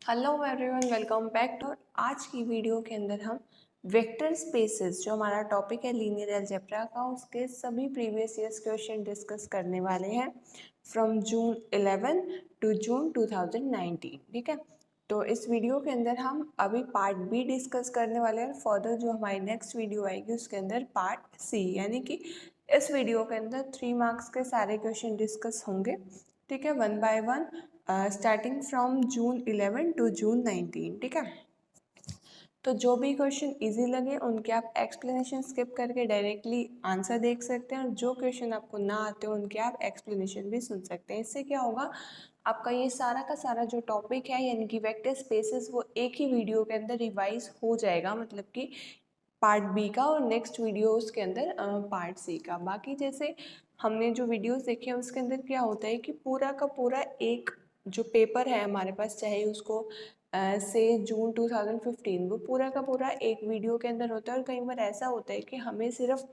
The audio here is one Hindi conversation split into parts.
Hello everyone, welcome back to. आज की वीडियो के अंदर हम वेक्टर स्पेसेस, जो हमारा टॉपिक है लीनियर अलजेब्रा का, उसके सभी प्रीवियस ईयर्स क्वेश्चन डिस्कस करने वाले हैं फ्रॉम जून 11 टू जून 2019। ठीक है, तो इस वीडियो के अंदर हम अभी पार्ट बी डिस्कस करने वाले हैं। फर्दर जो हमारी नेक्स्ट वीडियो आएगी उसके अंदर पार्ट सी, यानी कि इस वीडियो के अंदर 3 मार्क्स के सारे क्वेश्चन डिस्कस होंगे। ठीक है, one by one, starting from June 11 to June 19। ठीक है, तो जो भी क्वेश्चन इजी लगे उनके आप एक्सप्लेनेशन स्किप करके डायरेक्टली आंसर देख सकते हैं, और जो क्वेश्चन आपको ना आते हो उनके आप एक्सप्लेनेशन भी सुन सकते हैं। इससे क्या होगा, आपका ये सारा का सारा जो टॉपिक है यानी कि वेक्टर स्पेसेस, वो एक ही वीडियो के अंदर रिवाइज हो जाएगा, मतलब कि पार्ट बी का, और नेक्स्ट वीडियो उसके अंदर पार्ट सी का। बाकी जैसे हमने जो वीडियोस देखे हैं उसके अंदर क्या होता है कि पूरा का पूरा एक जो पेपर है हमारे पास, चाहे उसको से जून 2015, वो पूरा का पूरा एक वीडियो के अंदर होता है। और कई बार ऐसा होता है कि हमें सिर्फ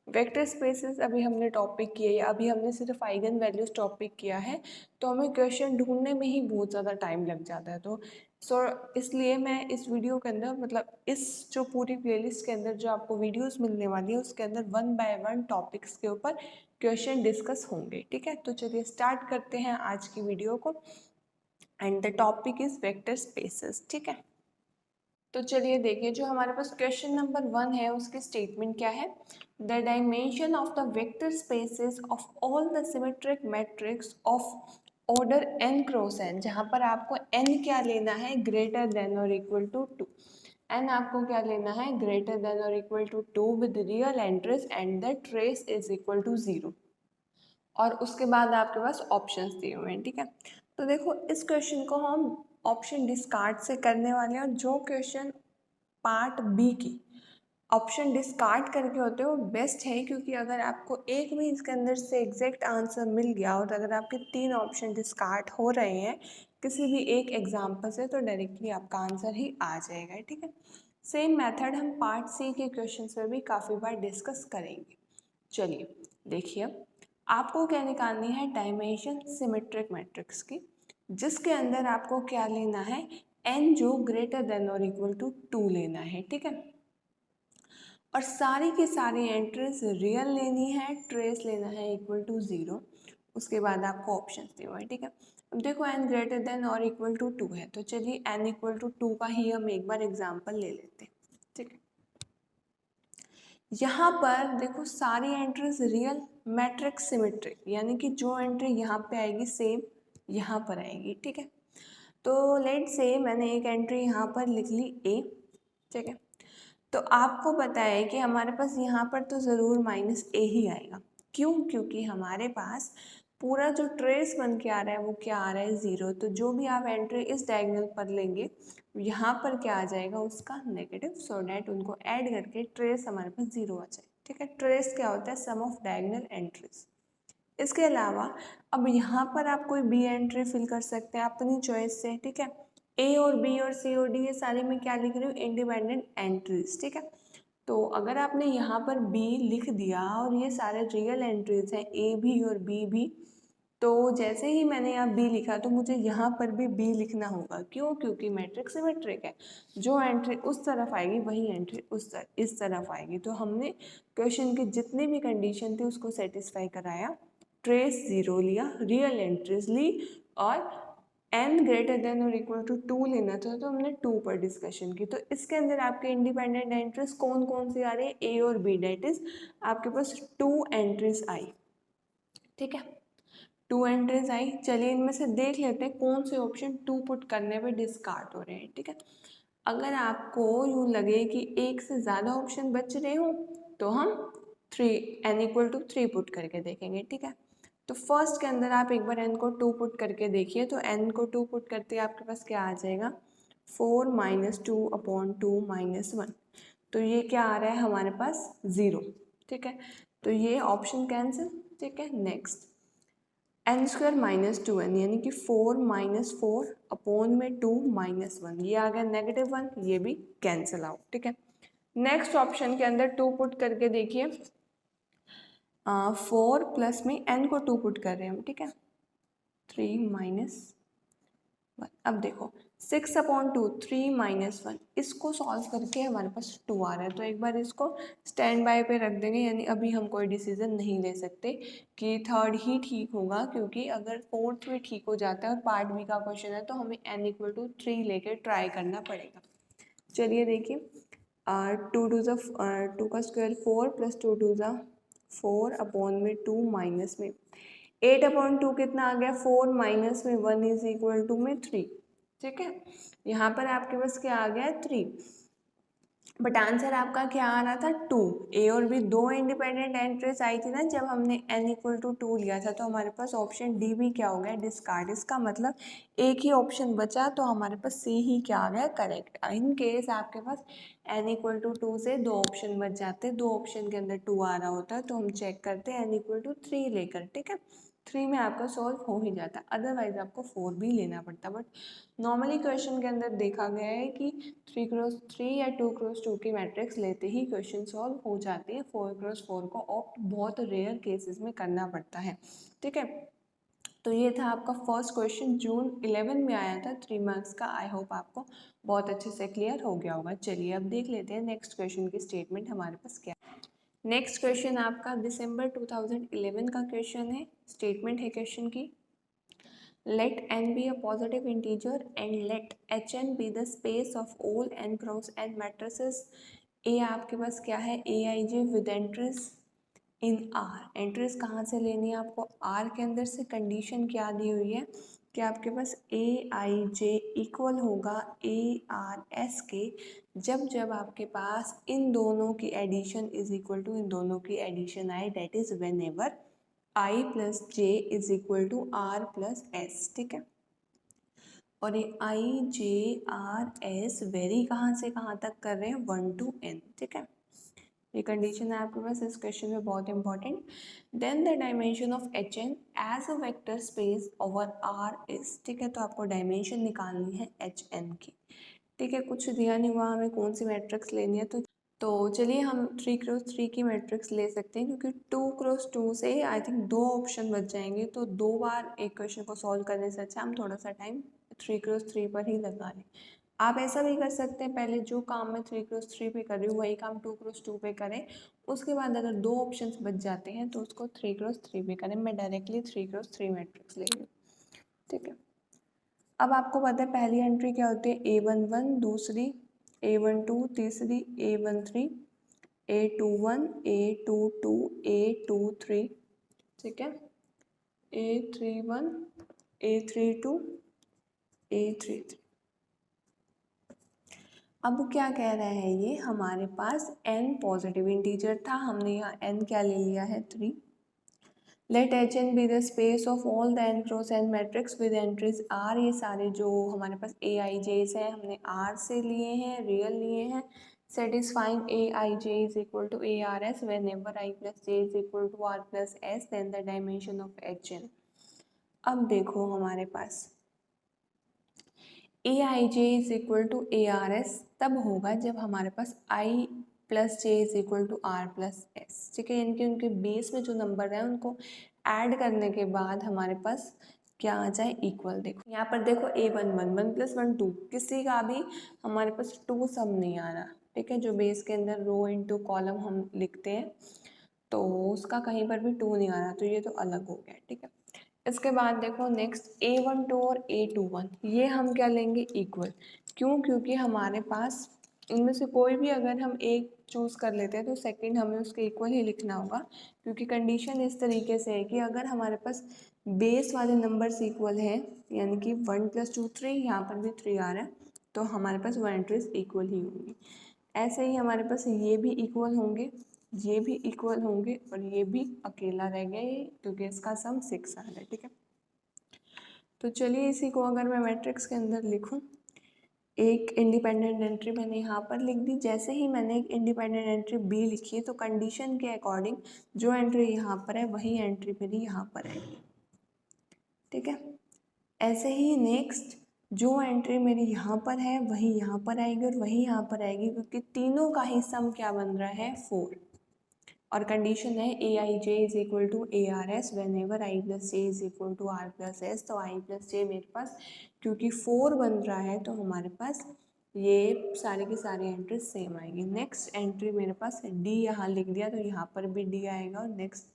वेक्टर स्पेसेस अभी हमने टॉपिक किया या अभी हमने सिर्फ आइगन वैल्यूज टॉपिक किया है, तो हमें क्वेश्चन ढूंढने में ही बहुत ज़्यादा टाइम लग जाता है। तो इसलिए मैं इस वीडियो के अंदर, मतलब इस जो पूरी प्लेलिस्ट के अंदर जो आपको वीडियोस मिलने वाली है, उसके अंदर वन बाय वन टॉपिक्स के ऊपर क्वेश्चन डिस्कस होंगे। ठीक है, तो चलिए स्टार्ट करते हैं आज की वीडियो को। And the topic is vector spaces. ठीक है, तो चलिए देखिए, जो हमारे पास क्वेश्चन नंबर 1 है उसकी स्टेटमेंट क्या है। The dimension of the vector spaces of all the symmetric matrix of order n cross n, जहाँ पर आपको n क्या लेना है, ग्रेटर देन और इक्वल टू 2। n आपको क्या लेना है, ग्रेटर देन और equal to 2 with real entries and the trace is equal to 0। और उसके बाद आपके पास ऑप्शंस दिए हुए हैं। ठीक है, तो देखो इस क्वेश्चन को हम ऑप्शन डिस्कार्ड से करने वाले हैं, और जो क्वेश्चन पार्ट बी की ऑप्शन डिस्कार्ड करके होते हैं वो बेस्ट है, क्योंकि अगर आपको एक भी इसके अंदर से एग्जैक्ट आंसर मिल गया और अगर आपके 3 ऑप्शन डिस्कार्ड हो रहे हैं किसी भी एक एग्जाम्पल से, तो डायरेक्टली आपका आंसर ही आ जाएगा। ठीक है, सेम मेथड हम पार्ट सी के क्वेश्चन में भी काफ़ी बार डिस्कस करेंगे। चलिए देखिए, आपको क्या निकालनी है, डायमेंशन सिमेट्रिक मैट्रिक्स की, जिसके अंदर आपको क्या लेना है, n जो ग्रेटर देन और इक्वल टू 2 लेना है। ठीक है, और सारी की सारी एंट्रीज रियल लेनी है, ट्रेस लेना है इक्वल टू 0। उसके बाद आपको ऑप्शन दिए हुए हैं। ठीक है, अब देखो n ग्रेटर देन और इक्वल टू 2 है, तो चलिए n इक्वल टू 2 का ही हम एक बार एग्जाम्पल ले लेते हैं। ठीक है, यहाँ पर देखो सारी एंट्रीज रियल, मैट्रिक्स सिमेट्रिक, यानी कि जो एंट्री यहाँ पे आएगी सेम यहाँ पर आएगी। ठीक है, तो लेट से मैंने एक एंट्री यहाँ पर लिख ली a। ठीक है, तो आपको पता है कि हमारे पास यहाँ पर तो ज़रूर -a ही आएगा। क्यों? क्योंकि हमारे पास पूरा जो ट्रेस बन के आ रहा है वो क्या आ रहा है, 0। तो जो भी आप एंट्री इस डायगोनल पर लेंगे यहाँ पर क्या आ जाएगा, उसका नेगेटिव, सो डैट उनको ऐड करके ट्रेस हमारे पास 0 आ जाए। ठीक है, ट्रेस क्या होता है, सम ऑफ डायगोनल एंट्रीज। इसके अलावा अब यहाँ पर आप कोई बी एंट्री फिल कर सकते हैं अपनी चॉइस से। ठीक है, ए और बी और सी और डी ये सारी मैं क्या लिख रही हूँ, इंडिपेंडेंट एंट्रीज। ठीक है, तो अगर आपने यहाँ पर बी लिख दिया और ये सारे रियल एंट्रीज हैं ए भी और बी भी, तो जैसे ही मैंने यहाँ बी लिखा तो मुझे यहाँ पर भी बी लिखना होगा। क्यों? क्योंकि मैट्रिक्स सिमेट्रिक है, जो एंट्री उस तरफ आएगी वही एंट्री इस तरफ आएगी। तो हमने क्वेश्चन की जितनी भी कंडीशन थी उसको सेटिस्फाई कराया, ट्रेस 0 लिया, रियल एंट्रीज ली, और n ग्रेटर देन और इक्वल टू 2 लेना था तो हमने 2 पर डिस्कशन की। तो इसके अंदर आपके इंडिपेंडेंट एंट्रीज कौन कौन सी आ रही है, ए और बी, डेट इज आपके पास 2 एंट्रीज आई। ठीक है, 2 एंट्रीज आई। चलिए इनमें से देख लेते हैं कौन से ऑप्शन 2 पुट करने पे डिस्कार्ड हो रहे हैं। ठीक है, अगर आपको यूँ लगे कि एक से ज़्यादा ऑप्शन बच रहे हो तो हम 3 n इक्वल टू 3 पुट करके देखेंगे। ठीक है, तो फर्स्ट के अंदर आप एक बार n को 2 पुट करके देखिए, तो n को 2 पुट करते आपके पास क्या आ जाएगा, 4 - 2 अपॉन 2 -1। तो ये क्या आ रहा है हमारे पास, 0। ठीक है, तो ये ऑप्शन कैंसिल। ठीक है, नेक्स्ट n स्क्वायर -2n, यानी कि 4 - 4 अपॉन में 2 -1, ये आ गया -1, ये भी कैंसिल आउट। ठीक है, नेक्स्ट ऑप्शन के अंदर 2 पुट करके देखिए, 4 प्लस में n को 2 पुट कर रहे हैं हम। ठीक है, 3 - 1। अब देखो 6/2 3 - 1 इसको सॉल्व करके हमारे पास 2 आ रहा है। तो एक बार इसको स्टैंड बाय पे रख देंगे, यानी अभी हम कोई डिसीजन नहीं ले सकते कि थर्ड ही ठीक होगा, क्योंकि अगर फोर्थ भी ठीक हो जाता है और पार्ट बी का क्वेश्चन है तो हमें n=3 लेके ट्राई करना पड़ेगा। चलिए देखिए, 2 का स्क्वायर 4 + 2 = 4 अपॉन में 2 माइनस में 8/2 कितना आ गया 4 माइनस में 1 = में 3। ठीक है, यहाँ पर आपके पास क्या आ गया 3, बट आंसर आपका क्या आ रहा था 2। ए और बी दो इंडिपेंडेंट एंट्रीज आई थी ना जब हमने n=2 लिया था, तो हमारे पास ऑप्शन डी भी क्या हो गया डिस्कार्ड। इसका मतलब एक ही ऑप्शन बचा, तो हमारे पास सी ही क्या आ गया करेक्ट। इन केस आपके पास n=2 से दो ऑप्शन बच जाते, दो ऑप्शन के अंदर 2 आ रहा होता है, तो हम चेक करते हैं n=3 लेकर। ठीक है, 3 में आपका सॉल्व हो ही जाता, अदरवाइज आपको 4 भी लेना पड़ता। बट नॉर्मली क्वेश्चन के अंदर देखा गया है कि 3x3 या 2x2 की मैट्रिक्स लेते ही क्वेश्चन सॉल्व हो जाती है। 4x4 को ऑप्ट बहुत रेयर केसेस में करना पड़ता है। ठीक है, तो ये था आपका फर्स्ट क्वेश्चन, जून 11 में आया था, 3 मार्क्स का। आई होप आपको बहुत अच्छे से क्लियर हो गया होगा। चलिए अब देख लेते हैं नेक्स्ट क्वेश्चन की स्टेटमेंट हमारे पास क्या। नेक्स्ट क्वेश्चन आपका दिसंबर 2011 का क्वेश्चन है। स्टेटमेंट है क्वेश्चन की, let n be a positive integer and let hn be the space of all n cross n matrices। a आपके पास क्या है aij with entries in R। Entries कहाँ से लेनी है आपको R के अंदर से। कंडीशन क्या दी हुई है कि आपके पास aij इक्वल होगा ARS के, जब जब आपके पास इन दोनों की एडिशन इज इक्वल टू इन दोनों की एडिशन आए, that is whenever I + j = R + S। ठीक है, और ये I J R S very कहाँ से कहाँ तक कर रहे हैं 1 to n। ठीक है, ये कंडीशन है आपके पास इस क्वेश्चन में बहुत important. Then the dimension of H N as a vector space over R is. ठीक है, तो आपको डायमेंशन निकालनी है एच एन की। ठीक है, कुछ दिया नहीं हुआ हमें कौन सी मैट्रिक्स लेनी है, तो चलिए हम 3x3 की मैट्रिक्स ले सकते हैं, क्योंकि 2x2 से आई थिंक दो ऑप्शन बच जाएंगे, तो दो बार एक क्वेश्चन को सॉल्व करने से अच्छा हम थोड़ा सा टाइम 3x3 पर ही लगा लें। आप ऐसा भी कर सकते हैं, पहले जो काम मैं 3x3 पे कर रही हूँ वही काम 2x2 पे करें, उसके बाद अगर दो ऑप्शंस बच जाते हैं तो उसको 3x3 पे करें। मैं डायरेक्टली 3x3 मैट्रिक्स ले रही हूँ। ठीक है, अब आपको पता है पहली एंट्री क्या होती है A11, दूसरी A12, तीसरी A13, A21, A22, A23। ठीक है, A31, A32, A33। अब क्या कह रहा है ये, हमारे पास n पॉजिटिव इंटीजर था, हमने यहाँ n क्या ले लिया है 3। Let H N be the space of all the n cross n matrix with entries R। ये सारे जो हमारे पास ए आई जेस हैं हमने R से लिए हैं, रियल लिए हैं। Satisfying a i j is equal to a r s whenever i plus j is equal to r plus s, then the dimension of H n. अब देखो हमारे पास a i j is equal to a r s तब होगा जब हमारे पास i plus j is equal to r plus s. ठीक है, इनके उनके बेस में जो नंबर है उनको ऐड करने के बाद हमारे पास क्या आ जाए इक्वल। देखो यहाँ पर देखो A11 1 + 1 2, किसी का भी हमारे पास 2 सम नहीं आ रहा। ठीक है, जो बेस के अंदर रो इंटू कॉलम हम लिखते हैं तो उसका कहीं पर भी 2 नहीं आ रहा, तो ये तो अलग हो गया। ठीक है, इसके बाद देखो नेक्स्ट A12 और A21, ये हम क्या लेंगे इक्वल। क्यों, क्योंकि हमारे पास इनमें से कोई भी अगर हम एक चूज़ कर लेते हैं तो सेकंड हमें उसके इक्वल ही लिखना होगा, क्योंकि कंडीशन इस तरीके से है कि अगर हमारे पास बेस वाले नंबर्स इक्वल हैं, यानी कि 1 + 2 3, यहाँ पर भी 3 आ रहा है, तो हमारे पास वो एंट्रीज इक्वल ही होंगी। ऐसे ही हमारे पास ये भी इक्वल होंगे, ये भी इक्वल होंगे, और ये भी अकेला रह गया ये, क्योंकि इसका सम 6 आ रहा है। ठीक है, तो चलिए इसी को अगर मैं मैट्रिक्स के अंदर लिखूं, एक इंडिपेंडेंट एंट्री मैंने यहाँ पर लिख दी। जैसे ही मैंने एक इंडिपेंडेंट एंट्री बी लिखी है तो कंडीशन के अकॉर्डिंग जो एंट्री यहाँ पर है वही एंट्री मेरी यहाँ पर आएगी। ठीक है, ऐसे ही नेक्स्ट जो एंट्री मेरी यहाँ पर है वही यहाँ पर आएगी और वही यहाँ पर आएगी, क्योंकि तीनों का ही सम क्या बन रहा है 4। और कंडीशन है a i j is equal to a r s whenever i plus j is equal to r plus s. तो आई प्लस जे मेरे पास क्योंकि 4 बन रहा है तो हमारे पास ये सारे की सारी एंट्री सेम आएगी। नेक्स्ट एंट्री मेरे पास डी यहाँ लिख दिया तो यहाँ पर भी डी आएगा और नेक्स्ट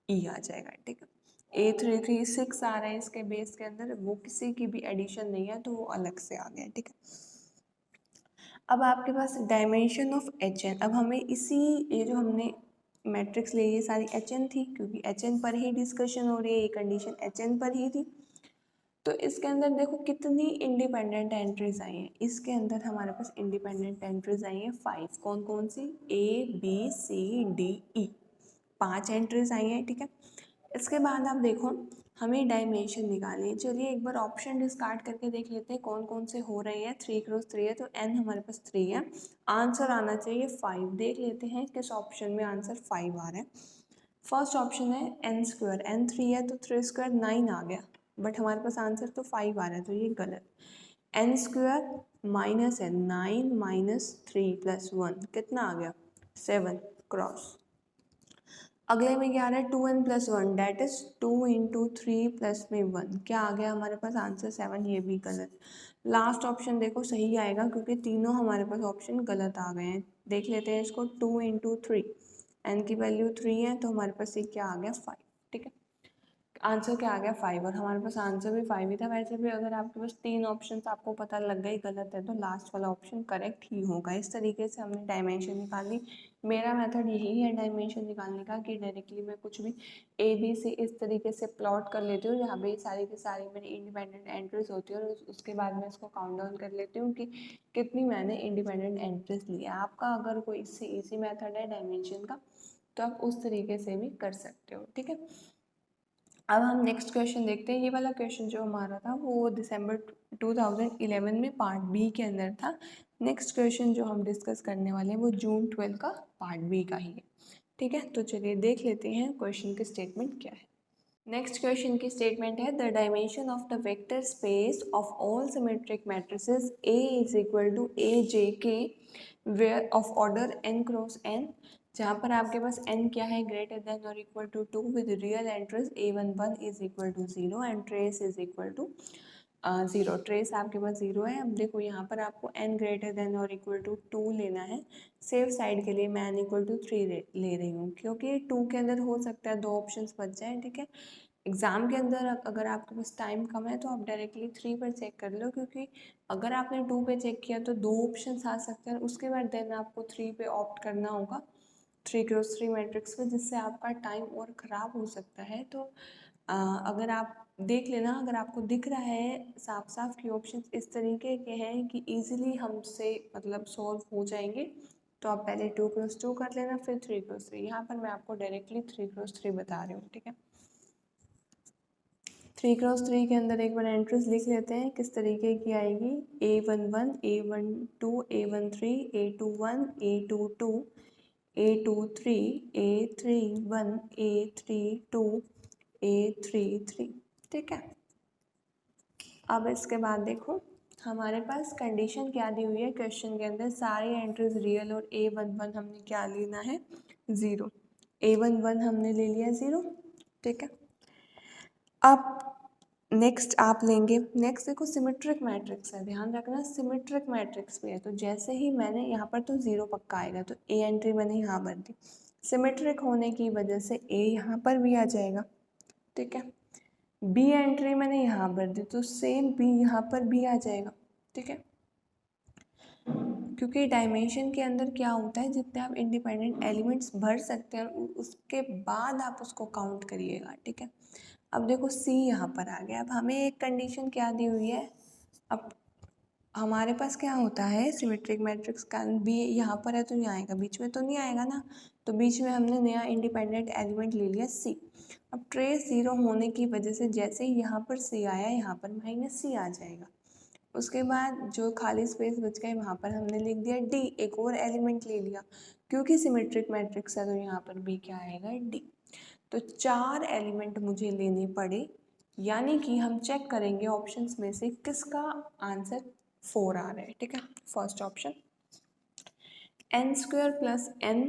ई आ जाएगा। ठीक है, 8336 आ रहा है इसके बेस के अंदर, वो किसी की भी एडिशन नहीं है तो वो अलग से आ गया। ठीक है, अब आपके पास डायमेंशन ऑफ एच एन। अब हमें इसी ये जो हमने मैट्रिक्स ली ये सारी एच एन थी क्योंकि एच एन पर ही डिस्कशन हो रही है, ये कंडीशन एच एन पर ही थी। तो इसके अंदर देखो कितनी इंडिपेंडेंट एंट्रीज आई हैं। इसके अंदर हमारे पास इंडिपेंडेंट एंट्रीज आई हैं 5। कौन कौन सी? A B C D E, 5 entries आई हैं। ठीक है, इसके बाद आप देखो हमें डायमेंशन निकालनी है। चलिए एक बार ऑप्शन डिस्कार्ड करके देख लेते हैं कौन कौन से हो रहे हैं। 3x3 है तो n हमारे पास 3 है, आंसर आना चाहिए 5। देख लेते हैं किस ऑप्शन में आंसर 5 आ रहा है। फर्स्ट ऑप्शन है n स्क्वायर, n 3 है तो 3 स्क्वायर 9 आ गया, बट हमारे पास आंसर तो 5 आ रहा है तो ये गलत। n स्क्वायर माइनस है 9 माइनस 3 प्लस 1 कितना आ गया? 7 क्रॉस। अगले में क्या आ रहा है? 2n plus 1 that is 2 into 3 plus में 1 क्या आ गया हमारे पास? आंसर 7, ये भी गलत। लास्ट ऑप्शन देखो सही आएगा क्योंकि तीनों हमारे पास ऑप्शन गलत आ गए हैं। देख लेते हैं इसको, 2 इंटू 3, एन की वैल्यू 3 है तो हमारे पास ये क्या आ गया? 5। ठीक है, आंसर क्या आ गया? 5। और हमारे पास आंसर भी 5 ही था। वैसे भी अगर आपके पास 3 ऑप्शन आपको पता लग गई गलत है तो लास्ट वाला ऑप्शन करेक्ट ही होगा। इस तरीके से हमने डायमेंशन निकाली। मेरा मेथड यही है डायमेंशन निकालने का कि डायरेक्टली मैं कुछ भी ए बी सी इस तरीके से प्लॉट कर लेती हूँ जहाँ पे सारी की सारी मेरी इंडिपेंडेंट एंट्रीज होती है और उसके बाद मैं इसको काउंट डाउन कर लेती हूँ कि कितनी मैंने इंडिपेंडेंट एंट्रीज ली है। आपका अगर कोई इससे ईजी मेथड है डायमेंशन का तो आप उस तरीके से भी कर सकते हो। ठीक है, अब हम नेक्स्ट क्वेश्चन देखते हैं। ये वाला क्वेश्चन जो हमारा था वो दिसंबर 2011 में पार्ट बी के अंदर था। नेक्स्ट क्वेश्चन जो हम डिस्कस करने वाले हैं वो जून 12 का पार्ट बी का ही है। ठीक है, तो चलिए देख लेते हैं क्वेश्चन की स्टेटमेंट क्या है। नेक्स्ट क्वेश्चन की स्टेटमेंट है the dimension of the vector space of all symmetric matrices A is equal to a j k where of order n cross n, जहाँ पर आपके पास n क्या है? ग्रेटर देन और equal to 2 with real entries a11 is equal to 0 and trace is equal to 0। Trace आपके पास 0 है। अब देखो यहाँ पर आपको n ग्रेटर देन और इक्वल टू 2 लेना है। सेफ साइड के लिए मैं n इक्वल टू 3 ले रही हूँ क्योंकि 2 के अंदर हो सकता है 2 ऑप्शंस बच जाएं। ठीक है, एग्ज़ाम के अंदर अगर आपके पास टाइम कम है तो आप डायरेक्टली 3 पर चेक कर लो क्योंकि अगर आपने 2 पे चेक किया तो 2 ऑप्शंस आ सकते हैं, उसके बाद देन आपको 3 पे ऑप्ट करना होगा 3x3 मैट्रिक्स में, जिससे आपका टाइम और ख़राब हो सकता है। तो अगर आप देख लेना, अगर आपको दिख रहा है साफ साफ कि ऑप्शन इस तरीके के हैं कि इजीली हमसे मतलब सॉल्व हो जाएंगे तो आप पहले 2x2 कर लेना फिर 3x3। यहाँ पर मैं आपको डायरेक्टली 3x3 बता रही हूँ। ठीक है, 3x3 के अंदर एक बार एंट्रीज लिख लेते हैं किस तरीके की आएगी। A11 A12 A13 A21 A22 A23 A31 A32 A33। ठीक है, अब इसके बाद देखो हमारे पास कंडीशन क्या दी हुई है क्वेश्चन के अंदर। सारी एंट्रीज रियल और A11 हमने क्या लेना है? 0। A11 हमने ले लिया 0। ठीक है, अब नेक्स्ट आप लेंगे, नेक्स्ट देखो सिमेट्रिक मैट्रिक्स है, ध्यान रखना सिमेट्रिक मैट्रिक्स भी है तो जैसे ही मैंने यहाँ पर तो 0 पक्का आएगा तो ए एंट्री मैंने यहाँ भर दी। सिमेट्रिक होने की वजह से ए यहाँ पर भी आ जाएगा। ठीक है, बी एंट्री मैंने यहाँ भर दी तो सेम बी यहाँ पर भी आ जाएगा। ठीक है, क्योंकि डायमेंशन के अंदर क्या होता है जितने आप इंडिपेंडेंट एलिमेंट्स भर सकते हैं उसके बाद आप उसको काउंट करिएगा। ठीक है, अब देखो सी यहाँ पर आ गया। अब हमें एक कंडीशन क्या दी हुई है, अब हमारे पास क्या होता है सिमेट्रिक मैट्रिक्स का बी यहाँ पर है तो यहाँ आएगा, बीच में तो नहीं आएगा ना, तो बीच में हमने नया इंडिपेंडेंट एलिमेंट ले लिया सी। अब ट्रेस 0 होने की वजह से जैसे ही यहाँ पर सी आया यहाँ पर माइनस सी आ जाएगा। उसके बाद जो खाली स्पेस बच गए वहाँ पर हमने लिख दिया डी, एक और एलिमेंट ले लिया क्योंकि सिमेट्रिक मैट्रिक्स है तो यहाँ पर बी क्या आएगा? डी। तो 4 एलिमेंट मुझे लेने पड़े, यानी कि हम चेक करेंगे ऑप्शंस में से किसका आंसर 4 आ रहा है। ठीक है, first option n² plus n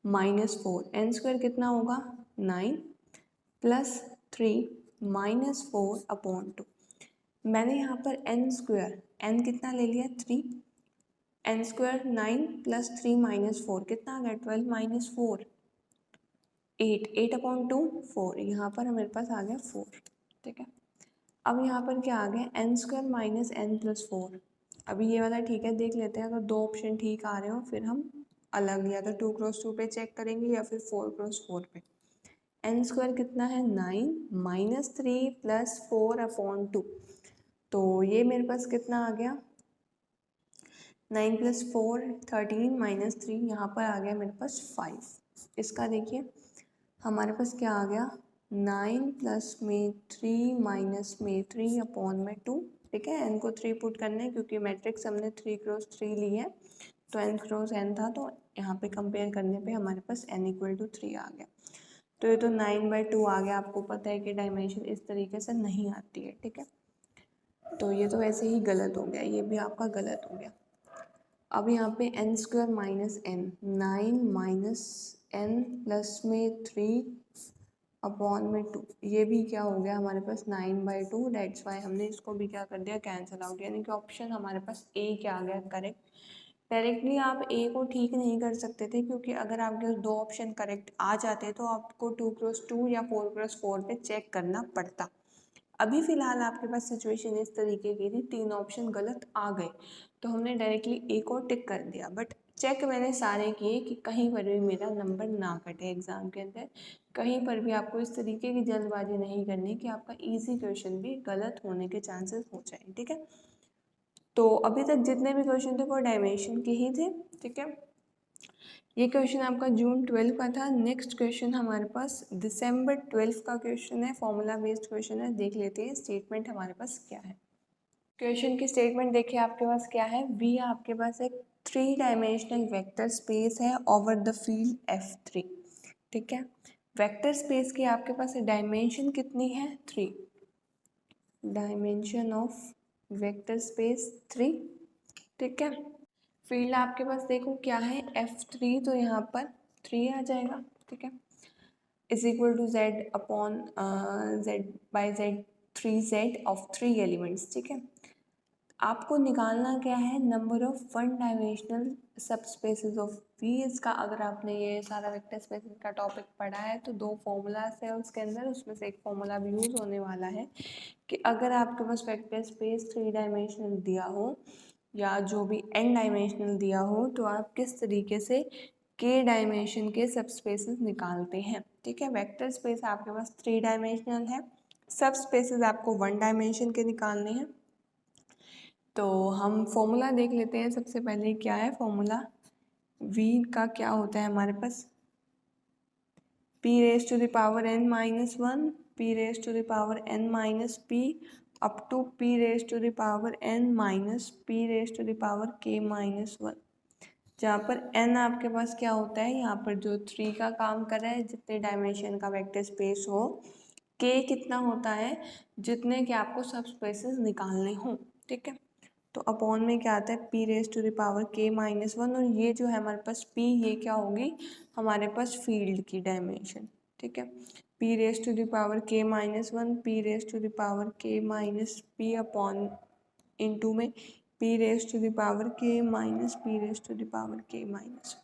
-4, n square कितना होगा 9 प्लस 3 -4 अपॉन 2। मैंने यहाँ पर n स्क्वायर n कितना ले लिया 3, n स्क्वायर 9 प्लस 3 -4 कितना आ गया 12 -4 8, 8 अपॉन 2 4, यहाँ पर मेरे पास आ गया 4। ठीक है, अब यहाँ पर क्या आ गया n square minus N plus 4। अभी ये वाला ठीक है, देख लेते हैं अगर दो ऑप्शन ठीक आ रहे हो फिर हम अलग या तो 2 क्रॉस 2 पे चेक करेंगे या फिर 4 क्रॉस 4 पे। n स्क्वायर कितना है 9 -3 प्लस 4 अपॉन 2, तो ये मेरे पास कितना आ गया 9 प्लस 4 13 -3, यहाँ पर आ गया मेरे पास 5। इसका देखिए हमारे पास क्या आ गया 9 प्लस में 3 माइनस में 3 अपॉन में 2। ठीक है, n को 3 पुट करना है क्योंकि मैट्रिक्स हमने 3 क्रॉस 3 ली है, तो n क्रॉस n था, तो यहाँ पे कंपेयर करने पे हमारे पास n इक्वल टू 3 आ गया। तो ये तो 9/2 आ गया। आपको पता है कि डायमेंशन इस तरीके से नहीं आती है। ठीक है, तो ये तो वैसे ही गलत हो गया, ये भी आपका गलत हो गया। अब यहाँ पे n square minus N 9 minus N plus में 3 अपॉन में 2, ये भी क्या हो गया हमारे पास 9/2। डेट्स वाई हमने इसको भी क्या कर दिया कैंसिल आउट, यानी कि ऑप्शन हमारे पास ए क्या आ गया करेक्ट। डायरेक्टली आप ए को ठीक नहीं कर सकते थे क्योंकि अगर आपके दो ऑप्शन करेक्ट आ जाते तो आपको 2 क्रॉस 2 या 4 क्रॉस 4 पे चेक करना पड़ता। अभी फ़िलहाल आपके पास सिचुएशन इस तरीके की थी, 3 ऑप्शन गलत आ गए तो हमने डायरेक्टली ए को टिक कर दिया, बट चेक मैंने सारे किए कि कहीं पर भी मेरा नंबर ना कटे एग्ज़ाम के अंदर। कहीं पर भी आपको इस तरीके की जल्दबाजी नहीं करनी कि आपका इजी क्वेश्चन भी गलत होने के चांसेस हो जाए। ठीक है, तो अभी तक जितने भी क्वेश्चन थे वो डायमेंशन के ही थे। ठीक है, ये क्वेश्चन आपका जून 12 का था। नेक्स्ट क्वेश्चन हमारे पास दिसंबर 12 का क्वेश्चन है, फॉर्मूला बेस्ड क्वेश्चन है। देख लेते हैं स्टेटमेंट हमारे पास क्या है। क्वेश्चन की स्टेटमेंट देखिए आपके पास क्या है। वी आपके पास एक 3 डायमेंशनल वेक्टर स्पेस है ओवर द फील्ड F3। ठीक है, वेक्टर स्पेस की आपके पास डायमेंशन कितनी है 3, डायमेंशन ऑफ वेक्टर स्पेस 3। ठीक है, फील्ड आपके पास देखो क्या है F3, तो यहाँ पर 3 आ जाएगा। ठीक है, is equal to Z upon Z by Z 3z of 3 elements. ठीक है, आपको निकालना क्या है number of one dimensional subspaces of V. इसका अगर आपने ये सारा वेक्टर स्पेसेस का टॉपिक पढ़ा है तो 2 फॉर्मूलाज है उसके अंदर, उसमें से एक फॉर्मूला भी यूज़ होने वाला है कि अगर आपके पास वेक्टर स्पेस 3 डायमेंशनल दिया हो या जो भी n डायमेंशनल दिया हो तो आप किस तरीके से k डायमेंशन के सब स्पेसेस निकालते हैं। ठीक है, वेक्टर स्पेस आपके पास 3 डायमेंशनल है, सब स्पेसेस आपको 1 डायमेंशन के निकालने हैं। तो हम फॉर्मूला देख लेते हैं। सबसे पहले क्या है फॉर्मूला, v का क्या होता है हमारे पास p raise to the power n minus 1, p raise to the power n minus p up to p raise to the power n minus p raise to the power k minus 1, जहाँ पर n आपके पास क्या होता है यहाँ पर जो 3 का काम कर रहा है, जितने डायमेंशन का वेक्टर स्पेस हो, k कितना होता है जितने के आपको सब स्पेसेस निकालने हों। ठीक है, तो अपॉन में क्या आता है p raise to the power k minus 1, और ये जो है हमारे पास p, ये क्या होगी हमारे पास फील्ड की डायमेंशन। ठीक है, p raise to the power k minus 1, p raise to the power k minus p upon into में p raise to the power k minus p raise to the power k minus.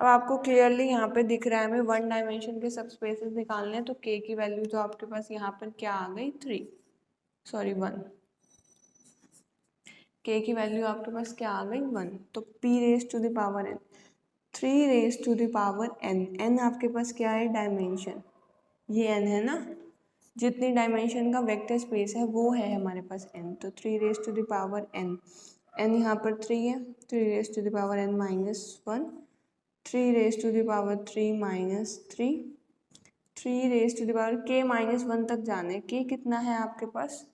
अब आपको क्लियरली यहाँ पे दिख रहा है हमें 1 डायमेंशन के सब स्पेसेस निकालने हैं, तो k की वैल्यू तो आपके पास यहाँ पर क्या आ गई 1, k की वैल्यू आपके पास क्या आ गई 1, तो p raise to the power n 3 raise to the power n, n आपके पास क्या है डायमेंशन, ये n है ना, जितनी डायमेंशन का वेक्टर स्पेस है वो है हमारे पास n, तो 3 raise to the power n, n यहाँ पर 3 है, 3 raise to the power n minus 1, 3 raise to the power 3 minus 3, 3 raise to the power k minus 1 तक जाना है। k कितना है आपके पास,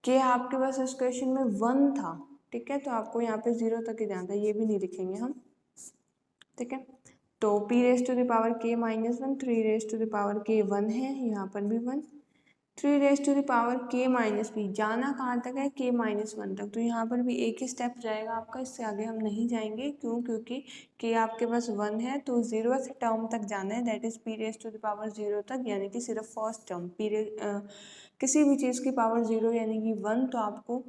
k आपके पास इस क्वेश्चन में 1 था। ठीक है, तो आपको यहाँ पे 0 तक ही जाना था, ये भी नहीं लिखेंगे हम। ठीक है, तो p raise to the power k minus 1, 3 raise to the power k 1 है, यहाँ पर भी 1, 3 raise to the power k minus P, जाना कहाँ तक है k माइनस 1 तक, तो यहाँ पर भी एक ही स्टेप जाएगा आपका, इससे आगे हम नहीं जाएंगे। क्यों? क्योंकि k आपके पास 1 है तो 0th टर्म तक जाना है, that is p raise to the power 0 तक, यानी कि सिर्फ फर्स्ट टर्म किसी भी चीज़ की पावर 0 यानी कि 1, तो आपको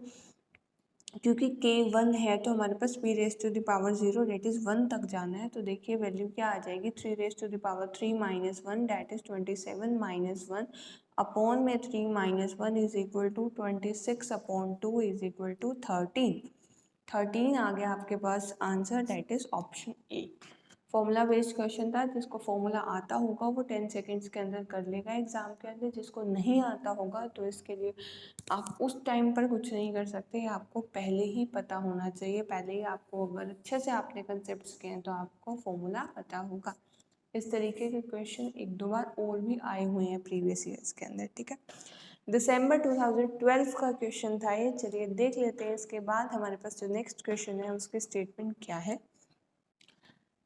क्योंकि k 1 है तो हमारे पास p raise to the power 0 that is 1 तक जाना है। तो देखिए वैल्यू क्या आ जाएगी, 3 raise to the power 3 minus 1 that is 27 minus 1 upon में 3 minus 1 is equal to 26 upon 2 is equal to 13 आ गया आपके पास answer, that is option A. Formula based question था, जिसको फॉर्मूला आता होगा वो 10 सेकेंड्स के अंदर कर लेगा एग्जाम के अंदर, जिसको नहीं आता होगा तो इसके लिए आप उस टाइम पर कुछ नहीं कर सकते, आपको पहले ही पता होना चाहिए, पहले ही आपको अगर अच्छे से आपने कंसेप्ट किए हैं तो आपको फॉर्मूला पता होगा। इस तरीके के क्वेश्चन एक दो बार और भी आए हुए हैं प्रीवियस ईयर्स के अंदर, ठीक है। दिसंबर 2012 का क्वेश्चन था ये, चलिए देख लेते हैं। इसके बाद हमारे पास जो नेक्स्ट क्वेश्चन है उसकी स्टेटमेंट क्या है।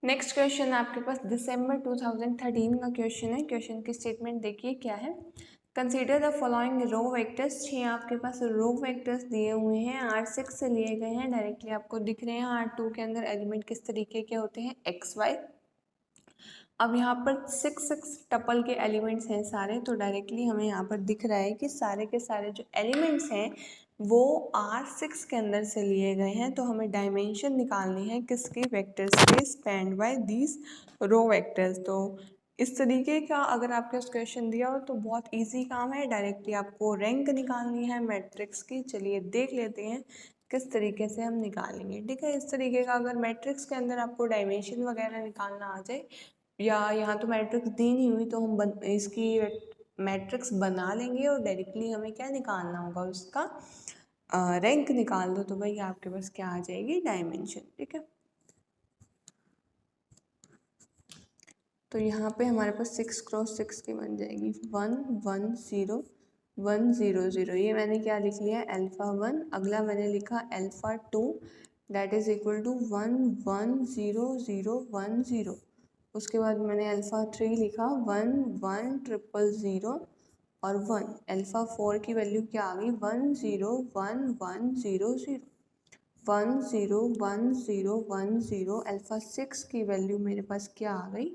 नेक्स्ट क्वेश्चन आपके पास दिसंबर 2013 का क्वेश्चन है। क्वेश्चन की स्टेटमेंट देखिए क्या है। Consider the following row vectors, 6 आपके पास रो वेक्टर्स दिए हुए हैं, R6 से लिए गए हैं, डायरेक्टली आपको दिख रहे हैं। R2 के अंदर एलिमेंट किस तरीके के होते हैं, XY। अब यहाँ पर 6 टपल के एलिमेंट्स हैं सारे, तो डायरेक्टली हमें यहाँ पर दिख रहा है कि सारे के सारे जो एलिमेंट्स हैं वो R6 के अंदर से लिए गए हैं। तो हमें डायमेंशन निकालनी है किसकी, वेक्टर्स के, spanned by these row vectors. तो इस तरीके का अगर आपके उस क्वेश्चन दिया हो तो बहुत इजी काम है, डायरेक्टली आपको रैंक निकालनी है मैट्रिक्स की। चलिए देख लेते हैं किस तरीके से हम निकालेंगे, ठीक है। इस तरीके का अगर मैट्रिक्स के अंदर आपको डायमेंशन वगैरह निकालना आ जाए, या यहाँ तो मैट्रिक्स दी नहीं हुई तो हम इसकी मैट्रिक्स बना लेंगे और डायरेक्टली हमें क्या निकालना होगा, उसका रैंक निकाल दो, तो भाई आपके पास क्या आ जाएगी, डायमेंशन, ठीक है। तो यहाँ पे हमारे पास 6 क्रॉस 6 की बन जाएगी 1 1 0 1 0 0, ये मैंने क्या लिख लिया, अल्फ़ा 1। अगला मैंने लिखा alpha 2 that is equal to 1 1 0 0 1 0। उसके बाद मैंने अल्फ़ा 3 लिखा 1 1 ट्रिपल 0 और 1। अल्फ़ा 4 की वैल्यू क्या आ गई, 1 0 1 1 0 0 1 0 1 0 1 0। अल्फ़ा 6 की वैल्यू मेरे पास क्या आ गई,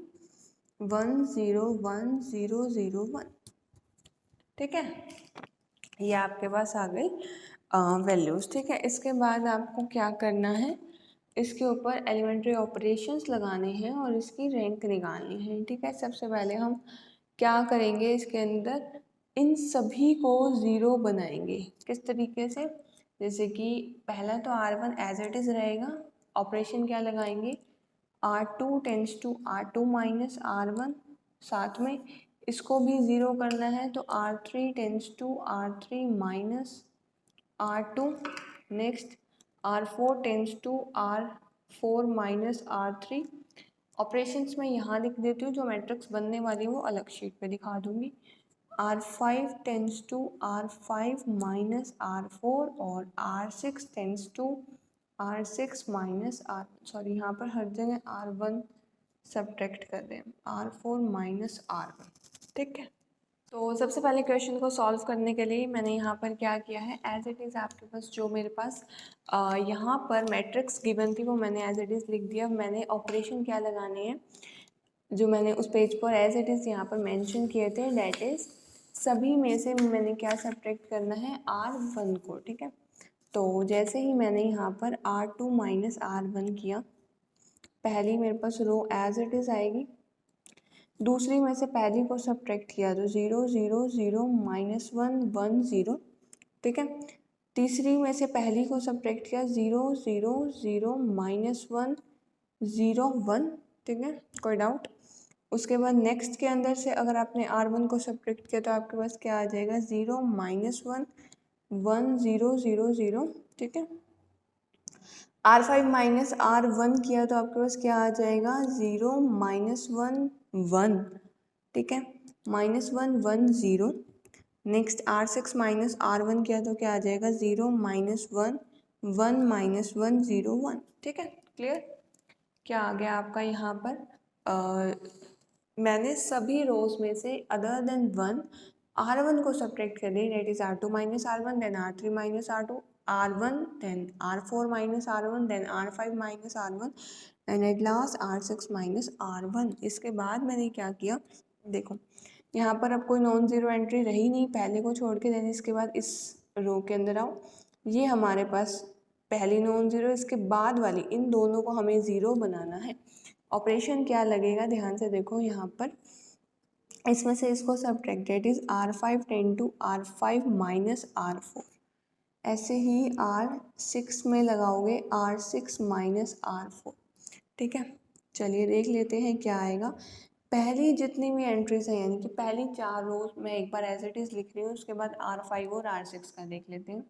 1 0 1 0 0 1, ठीक है। ये आपके पास आ गई वैल्यूज़, ठीक है। इसके बाद आपको क्या करना है, इसके ऊपर एलिमेंट्री ऑपरेशंस लगाने हैं और इसकी रैंक निकालनी है, ठीक है। सबसे पहले हम क्या करेंगे, इसके अंदर इन सभी को ज़ीरो बनाएंगे। किस तरीके से, जैसे कि पहला तो R1 एज इट इज़ रहेगा, ऑपरेशन क्या लगाएंगे, R2 tense to R2 minus R1, साथ में इसको भी ज़ीरो करना है तो R3 tends to R3 minus R2। Next R4 tends to R4 minus R3। Operations में यहाँ लिख देती हूँ, जो मैट्रिक्स बनने वाली है वो अलग शीट पे दिखा दूँगी। R5 tense to R5 minus R4 और R6 tends to R6 minus R, sorry यहाँ पर हर जगह R1 सब्ट्रैक्ट कर रहे हैं, R4 माइनस R1, ठीक है। तो सबसे पहले क्वेश्चन को सॉल्व करने के लिए मैंने यहाँ पर क्या किया है, एज इट इज़ आपके पास जो मेरे पास यहाँ पर मैट्रिक्स गिवन थी वो मैंने एज इट इज़ लिख दिया। मैंने ऑपरेशन क्या लगाने हैं जो मैंने उस पेज पर एज इट इज़ यहाँ पर मेंशन किए थे, डेट इज़ सभी में से मैंने क्या सब्ट्रैक्ट करना है, R1 को, ठीक है। तो जैसे ही मैंने यहाँ पर R2 माइनस R1 किया, पहली मेरे पास रो एज इट इज़ आएगी, दूसरी में से पहली को सब्ट्रैक्ट किया तो 0 0 0 माइनस 1 1 0, ठीक है। तीसरी में से पहली को सब्ट्रैक्ट किया 0 0 0 माइनस 1 0 1, ठीक है, कोई डाउट। उसके बाद नेक्स्ट के अंदर से अगर आपने R1 को सब्ट्रैक्ट किया तो आपके पास क्या आ जाएगा, 0 माइनस 1 1 0 0 0, ठीक है। R5 माइनस R1 किया तो आपके पास क्या आ जाएगा, 0 माइनस 1 1, ठीक है, minus 1 1 0। Next R6 minus R1 किया तो क्या आ जाएगा, 0 माइनस 1 1 माइनस 1 0 1, ठीक है। क्लियर, क्या आ गया आपका यहाँ पर मैंने सभी रोज में से अदर देन 1 R1 को सब्ट्रैक्ट कर दें, that is R2 minus R1, then R3 minus R2, R1, then R4 minus R1, then R5 minus R1, and at last R6 minus R1। इसके बाद मैंने क्या किया, देखो यहाँ पर अब कोई नॉन ज़ीरो एंट्री रही नहीं पहले को छोड़ के, देन इसके बाद इस रो के अंदर आओ, ये हमारे पास पहली नॉन ज़ीरो, इसके बाद वाली, इन दोनों को हमें ज़ीरो बनाना है। ऑपरेशन क्या लगेगा, ध्यान से देखो यहाँ पर, इसमें से इसको subtract, that is R5 tends to R5 minus R4। ऐसे ही R6 में लगाओगे R6 माइनस R4। ठीक है, चलिए देख लेते हैं क्या आएगा। पहली जितनी भी एंट्रीज हैं, यानी कि पहली 4 रोज मैं एक बार एज इट इज़ लिख रही हूँ, उसके बाद R5 और R6 का देख लेते हैं।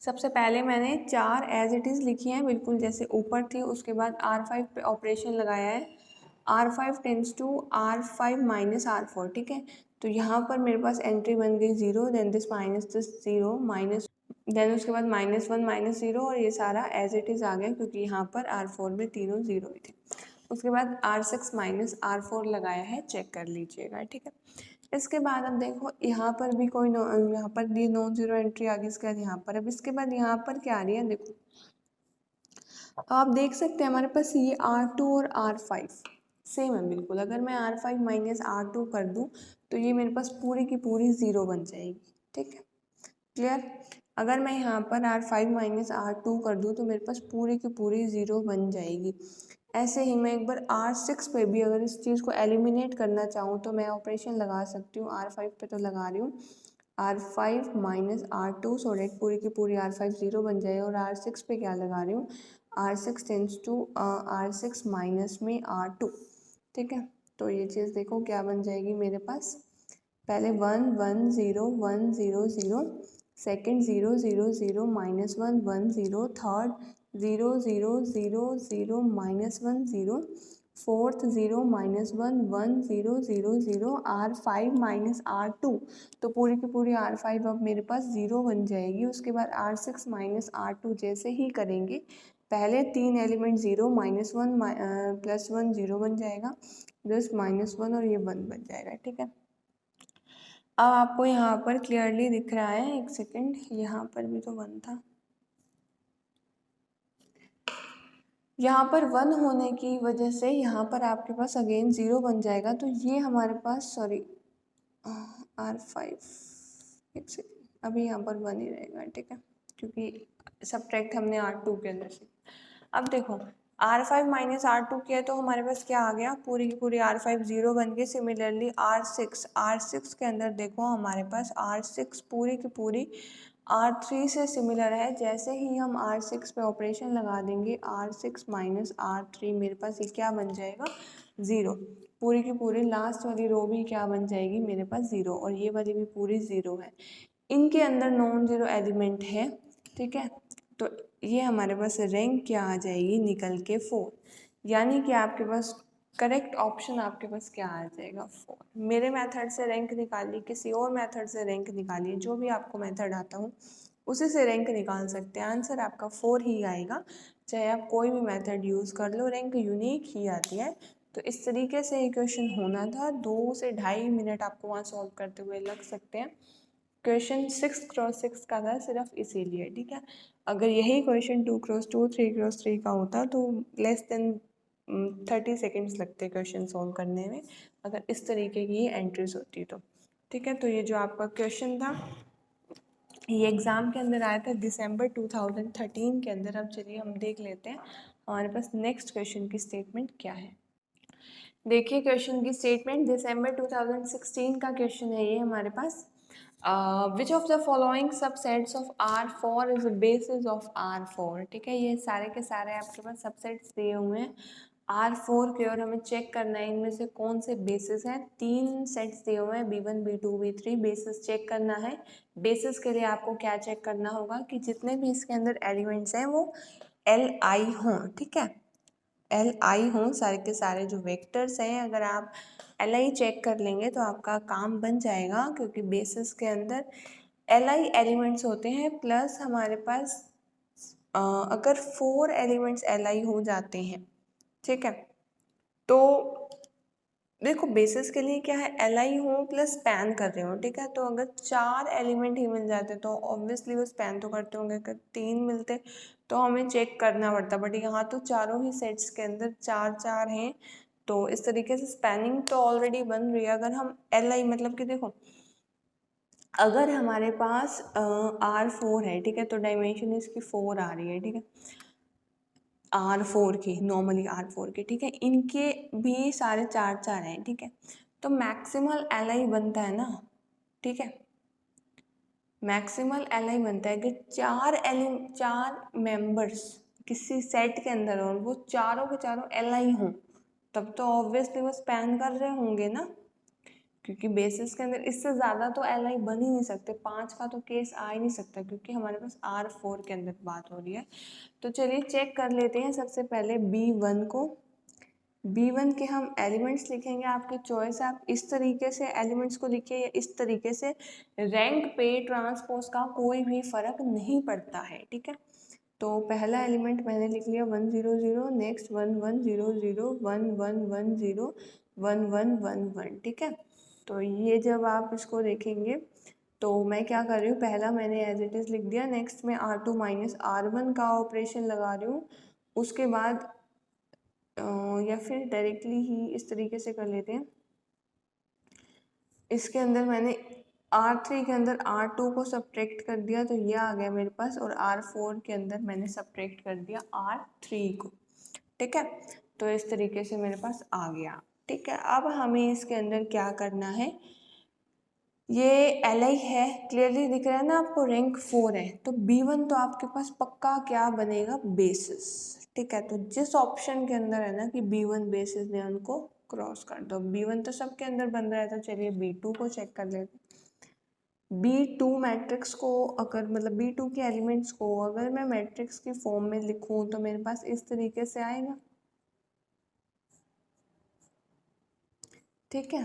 सबसे पहले मैंने 4 एज इट इज़ लिखी हैं बिल्कुल जैसे ऊपर थी, उसके बाद R5 पे ऑपरेशन लगाया है, R5 tense to R5 minus R4। ठीक है, तो यहाँ पर मेरे पास एंट्री बन गई 0, then this minus this 0 minus, then उसके बाद -1 -0, और ये सारा एज इट इज़ आ गया क्योंकि यहाँ पर R4 में तीनों 0 ही थे। उसके बाद R6 माइनस R4 लगाया है, चेक कर लीजिएगा। ठीक है, इसके बाद अब देखो यहाँ पर भी कोई यहाँ पर ये नॉन जीरो एंट्री आ गई, इसके बाद यहाँ पर, अब इसके बाद यहाँ पर क्या आ रही है, देखो आप देख सकते हैं हमारे पास ये R2 और R5 सेम है बिल्कुल। अगर मैं R5 माइनस R2 कर दूँ तो ये मेरे पास पूरी की पूरी 0 बन जाएगी। ठीक है, क्लियर। अगर मैं यहाँ पर R5 माइनस R2 कर दूँ तो मेरे पास पूरी की पूरी 0 बन जाएगी। ऐसे ही मैं एक बार R6 पे भी अगर इस चीज़ को एलिमिनेट करना चाहूँ तो मैं ऑपरेशन लगा सकती हूँ। R5 पे तो लगा रही हूँ R5 माइनस R2, सो डेट पूरी की पूरी R5 0 बन जाए, और R6 पे क्या लगा रही हूँ, R6 tends to R6 minus में R2। ठीक है, तो ये चीज़ देखो क्या बन जाएगी मेरे पास, पहले 1 1 0 1 0 0, second 0 0 0 -1 1 0, third 0 0 0 0 -1 0, fourth 0 -1 1 0 0 0, R5 minus R2, तो पूरी की पूरी R5 अब मेरे पास 0 बन जाएगी। उसके बाद R6 माइनस R2 जैसे ही करेंगे, पहले 3 एलिमेंट 0 -1 +1 0 बन जाएगा, दिस -1 और ये 1 बन जाएगा। ठीक है, अब आपको यहाँ पर क्लियरली दिख रहा है, एक सेकेंड, यहाँ पर भी तो 1 था, यहाँ पर 1 होने की वजह से यहाँ पर आपके पास अगेन 0 बन जाएगा। तो ये हमारे पास, सॉरी R5, एक सेकेंड, अभी यहाँ पर 1 ही रहेगा। ठीक है, क्योंकि सब्ट्रैक्ट हमने R2 के अंदर से। अब देखो R5 माइनस R2 किया तो हमारे पास क्या आ गया, पूरी की पूरी R5 0 बन गई। सिमिलरली R6 के अंदर देखो हमारे पास R6 पूरी की पूरी R3 से सिमिलर है। जैसे ही हम R6 पे ऑपरेशन लगा देंगे, R6 माइनस R3 मेरे पास ये क्या बन जाएगा, 0। पूरी की पूरी लास्ट वाली रो भी क्या बन जाएगी मेरे पास, 0, और ये वाली भी पूरी 0 है। इनके अंदर नॉन जीरो एलिमेंट है। ठीक है, तो ये हमारे पास रैंक क्या आ जाएगी, निकल के 4, यानी कि आपके पास करेक्ट ऑप्शन आपके पास क्या आ जाएगा, 4। मेरे मेथड से रैंक निकालिए, किसी और मेथड से रैंक निकालिए, जो भी आपको मेथड आता हो उसी से रैंक निकाल सकते हैं। आंसर आपका 4 ही आएगा, चाहे आप कोई भी मेथड यूज़ कर लो, रैंक यूनिक ही आती है। तो इस तरीके से ये क्वेश्चन होना था, 2 से 2.5 मिनट आपको वहाँ सॉल्व करते हुए लग सकते हैं। क्वेश्चन 6x6 का था सिर्फ इसीलिए। ठीक है, अगर यही क्वेश्चन 2x2 3x3 का होता तो लेस देन 30 सेकेंड्स लगते क्वेश्चन सॉल्व करने में, अगर इस तरीके की एंट्रीज होती तो। ठीक है, तो ये जो आपका क्वेश्चन था ये एग्ज़ाम के अंदर आया था दिसंबर 2013 के अंदर। अब चलिए हम देख लेते हैं हमारे पास नेक्स्ट क्वेश्चन की स्टेटमेंट क्या है। देखिए क्वेश्चन की स्टेटमेंट दिसंबर 2016 का क्वेश्चन है ये हमारे पास। Which of the following subsets of R4 is the basis of R4। ठीक है, ये सारे के सारे आपके पास सबसेट्स दिए हुए हैं R4 के, और हमें चेक करना है इनमें से कौन से बेसिस हैं। 3 सेट्स दिए हुए हैं, B1 B2 B3, basis check करना है। बेसिस के लिए आपको क्या चेक करना होगा कि जितने भी इसके अंदर एलिमेंट्स हैं वो Li हों। ठीक है, Li हों, सारे के सारे जो वेक्टर्स हैं, अगर आप Li चेक कर लेंगे तो आपका काम बन जाएगा, क्योंकि बेसिस के अंदर Li एलिमेंट्स होते हैं, प्लस हमारे पास अगर 4 एलिमेंट्स Li हो जाते हैं, ठीक है, तो देखो बेसिस के लिए क्या है, एल आई हो प्लस स्पैन कर रहे हो, ठीक है। तो अगर 4 एलिमेंट ही मिल जाते तो ऑब्वियसली वो स्पैन तो करते होंगे। अगर 3 मिलते तो हमें चेक करना पड़ता, बट यहाँ तो चारों ही सेट्स के अंदर 4 हैं, तो इस तरीके से स्पैनिंग तो ऑलरेडी बन रही है। अगर हम एल आई मतलब कि देखो, अगर हमारे पास R4 है, ठीक है, तो डायमेंशन इसकी 4 आ रही है, ठीक है, R4 की, नॉर्मली R4 की, ठीक है, इनके भी सारे 4 हैं, ठीक है। तो मैक्सिमल एल आई बनता है ना, ठीक है, मैक्सिमल एल आई बनता है कि 4 मेंबर्स किसी सेट के अंदर और वो चारों के चारों एल आई हों, तब तो ऑब्वियसली वो स्पैन कर रहे होंगे ना, क्योंकि बेसिस के अंदर इससे ज़्यादा तो एल आई बन ही नहीं सकते, 5 का तो केस आ ही नहीं सकता, क्योंकि हमारे पास R4 के अंदर बात हो रही है। तो चलिए चेक कर लेते हैं सबसे पहले B1 को। B1 के हम एलिमेंट्स लिखेंगे, आपकी चॉइस है, आप इस तरीके से एलिमेंट्स को लिखिए या इस तरीके से, रैंक पे ट्रांसपोज का कोई भी फर्क नहीं पड़ता है, ठीक है। तो पहला एलिमेंट मैंने लिख लिया 1 0 0, नेक्स्ट 1 1 0 0, 1 1 1 0, 1 1 1 1, ठीक है। तो ये जब आप इसको देखेंगे तो मैं क्या कर रही हूँ, पहला मैंने एज इट इज़ लिख दिया, नेक्स्ट में R2 माइनस R1 का ऑपरेशन लगा रही हूँ, उसके बाद या फिर डायरेक्टली ही इस तरीके से कर लेते हैं। इसके अंदर मैंने R3 के अंदर R2 को सब्ट्रैक्ट कर दिया, तो ये आ गया मेरे पास, और R4 के अंदर मैंने सब्ट्रैक्ट कर दिया R3 को, ठीक है। तो इस तरीके से मेरे पास आ गया, ठीक है। अब हमें इसके अंदर क्या करना है, ये एल आई है, क्लियरली दिख रहा है ना आपको, रैंक 4 है, तो B1 तो आपके पास पक्का क्या बनेगा, बेसिस, ठीक है। तो जिस ऑप्शन के अंदर है ना कि B1 बेसिस ने, उनको क्रॉस कर दो। B1 तो सबके अंदर बन रहा है, तो चलिए B2 को चेक कर लेते हैं। B2 मैट्रिक्स को अगर, मतलब B2 के एलिमेंट्स को अगर मैं मैट्रिक्स की फॉर्म में लिखूं तो मेरे पास इस तरीके से आएगा, ठीक है,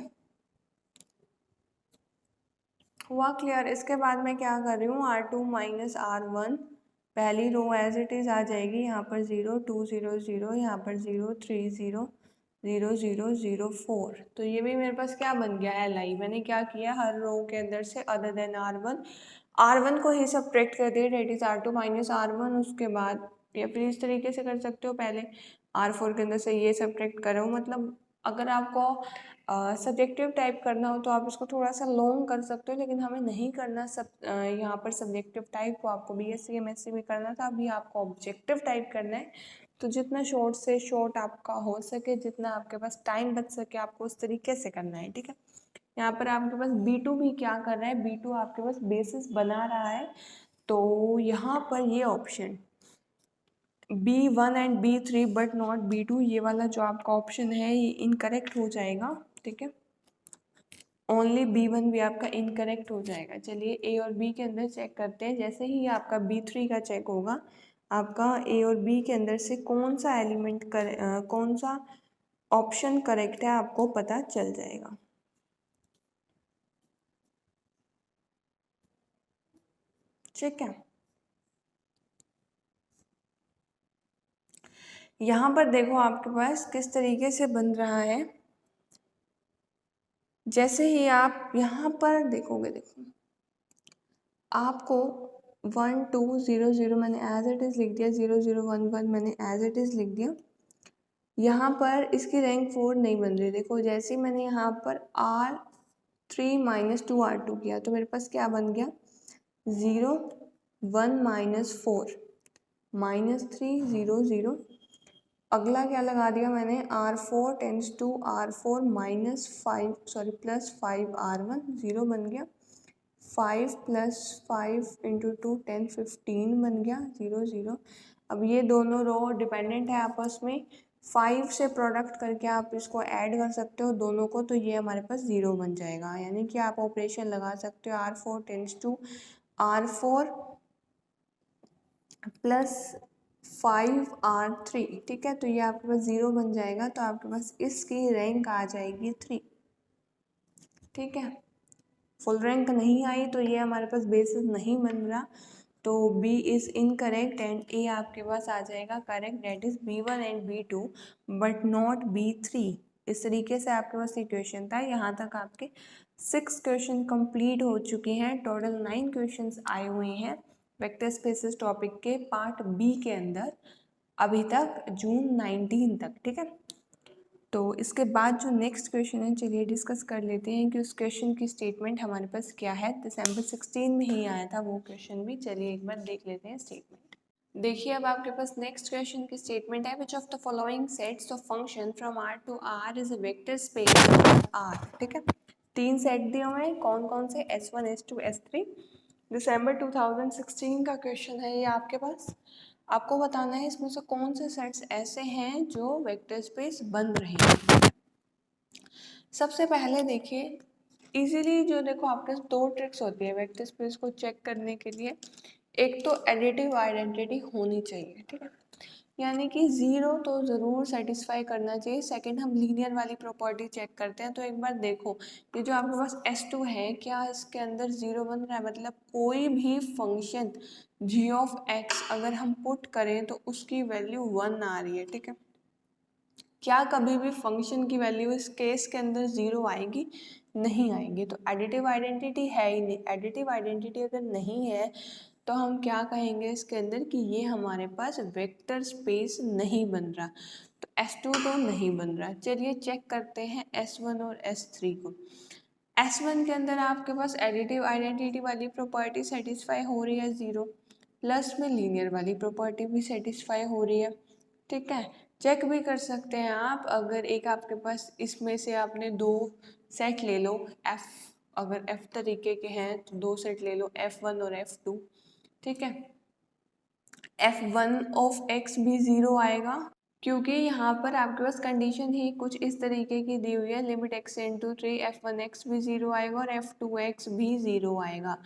हुआ क्लियर। इसके बाद मैं क्या कर रही हूँ, R2 माइनस R1, पहली रो एज इट इज़ आ जाएगी, यहाँ पर 0 2 0 0, यहाँ पर 0 3 0 0 0 0 4, तो ये भी मेरे पास क्या बन गया, एल आई। मैंने क्या किया, हर रो के अंदर से अदर देन R1 को ही सब्ट्रैक्ट कर दिया, date is R2 minus R1, उसके बाद, या फिर इस तरीके से कर सकते हो, पहले R4 के अंदर से ये सब्ट्रैक्ट करो। मतलब अगर आपको सब्जेक्टिव टाइप करना हो तो आप इसको थोड़ा सा लॉन्ग कर सकते हो, लेकिन हमें नहीं करना सब यहाँ पर सब्जेक्टिव टाइप को, आपको BSc MSc में करना था, अभी आपको ऑब्जेक्टिव टाइप करना है। तो जितना शॉर्ट से शॉर्ट आपका हो सके, जितना आपके पास टाइम बच सके, आपको उस तरीके से करना है, ठीक है। यहाँ पर आपके पास B2 भी क्या कर रहा है, B2 आपके पास बेसिस बना रहा है, तो यहाँ पर ये option B1 and B3 but not B2, ये वाला जो आपका ऑप्शन है ये इनकरेक्ट हो जाएगा, ठीक है। ओनली B1 भी आपका इनकरेक्ट हो जाएगा। चलिए A और B के अंदर चेक करते हैं। जैसे ही आपका B3 का चेक होगा, आपका A और B के अंदर से कौन सा एलिमेंट कौन सा ऑप्शन करेक्ट है आपको पता चल जाएगा, ठीक है। यहाँ पर देखो आपके पास किस तरीके से बन रहा है, जैसे ही आप यहाँ पर देखोगे, देखो आपको 1 2 0 0 मैंने एज इट इज़ लिख दिया, 0 0 1 1 मैंने एज इट इज़ लिख दिया। यहाँ पर इसकी रैंक 4 नहीं बन रही, देखो जैसे ही मैंने यहाँ पर R3 माइनस 2 R2 किया तो मेरे पास क्या बन गया, 0 1 माइनस 4 माइनस 3 0 0। अगला क्या लगा दिया मैंने, R4 tends to R4 minus 5 sorry plus 5 R1, 0 बन गया। 5 प्लस 5 इंटू 2 10 15 बन गया, 0 0। अब ये दोनों रो डिपेंडेंट है आपस में, 5 से प्रोडक्ट करके आप इसको ऐड कर सकते हो दोनों को, तो ये हमारे पास 0 बन जाएगा। यानी कि आप ऑपरेशन लगा सकते हो, R4 tends to R4 plus 5R3, ठीक है। तो ये आपके पास 0 बन जाएगा, तो आपके पास इसकी रैंक आ जाएगी 3, ठीक है। फुल रैंक नहीं आई तो ये हमारे पास बेसिस नहीं बन रहा, तो B is incorrect and A आपके पास आ जाएगा correct, that is B1 and B2 but not B3, इस तरीके से आपके पास ये क्वेश्चन था। यहाँ तक आपके 6 क्वेश्चन कंप्लीट हो चुके हैं। टोटल 9 क्वेश्चंस आए हुए हैं वेक्टर स्पेसेस टॉपिक के पार्ट बी के अंदर अभी तक जून 19 तक, ठीक है। तो इसके बाद जो नेक्स्ट क्वेश्चन है, चलिए डिस्कस कर लेते हैं कि उस क्वेश्चन की स्टेटमेंट हमारे पास क्या है। दिसंबर 16 में ही आया था वो क्वेश्चन भी, चलिए एक बार देख लेते हैं स्टेटमेंट। देखिए अब आपके पास नेक्स्ट क्वेश्चन की स्टेटमेंट है, which of the following sets of function from R to R is a vector space R, ठीक है। 3 सेट दिए हुए हैं, कौन कौन से, S1 S2 S3। दिसंबर 2016 का क्वेश्चन है ये आपके पास। आपको बताना है इसमें से कौन से सेट्स ऐसे हैं जो वेक्टर स्पेस बन रहे हैं। सबसे पहले देखिए इजीली जो देखो आपके 2 ट्रिक्स होती है वेक्टर स्पेस को चेक करने के लिए। एक तो एडिटिव आइडेंटिटी होनी चाहिए, ठीक है, यानी कि 0 तो ज़रूर सेटिस्फाई करना चाहिए। सेकंड हम लीनियर वाली प्रॉपर्टी चेक करते हैं। तो एक बार देखो ये जो आपके पास S2 है, क्या इसके अंदर 0 बन रहा है, मतलब कोई भी फंक्शन g ऑफ x अगर हम पुट करें तो उसकी वैल्यू 1 आ रही है, ठीक है। क्या कभी भी फंक्शन की वैल्यू इस केस के अंदर 0 आएगी, नहीं आएगी। तो एडिटिव आइडेंटिटी है ही नहीं। एडिटिव आइडेंटिटी अगर नहीं है तो हम क्या कहेंगे इसके अंदर कि ये हमारे पास वेक्टर स्पेस नहीं बन रहा। तो S2 तो नहीं बन रहा। चलिए चेक करते हैं S1 और S3 को। S1 के अंदर आपके पास एडिटिव आइडेंटिटी वाली प्रॉपर्टी सेटिस्फाई हो रही है 0, प्लस में लीनियर वाली प्रॉपर्टी भी सेटिस्फाई हो रही है, ठीक है। चेक भी कर सकते हैं आप, अगर एक आपके पास इसमें से आपने 2 सेट ले लो, F अगर F तरीके के हैं तो 2 सेट ले लो, F1 और F2, ठीक है। F1 ऑफ x भी 0 आएगा क्योंकि यहाँ पर आपके पास कंडीशन ही कुछ इस तरीके की दी हुई है, लिमिट x इंटू 3 F1x भी 0 आएगा और F2x भी 0 आएगा।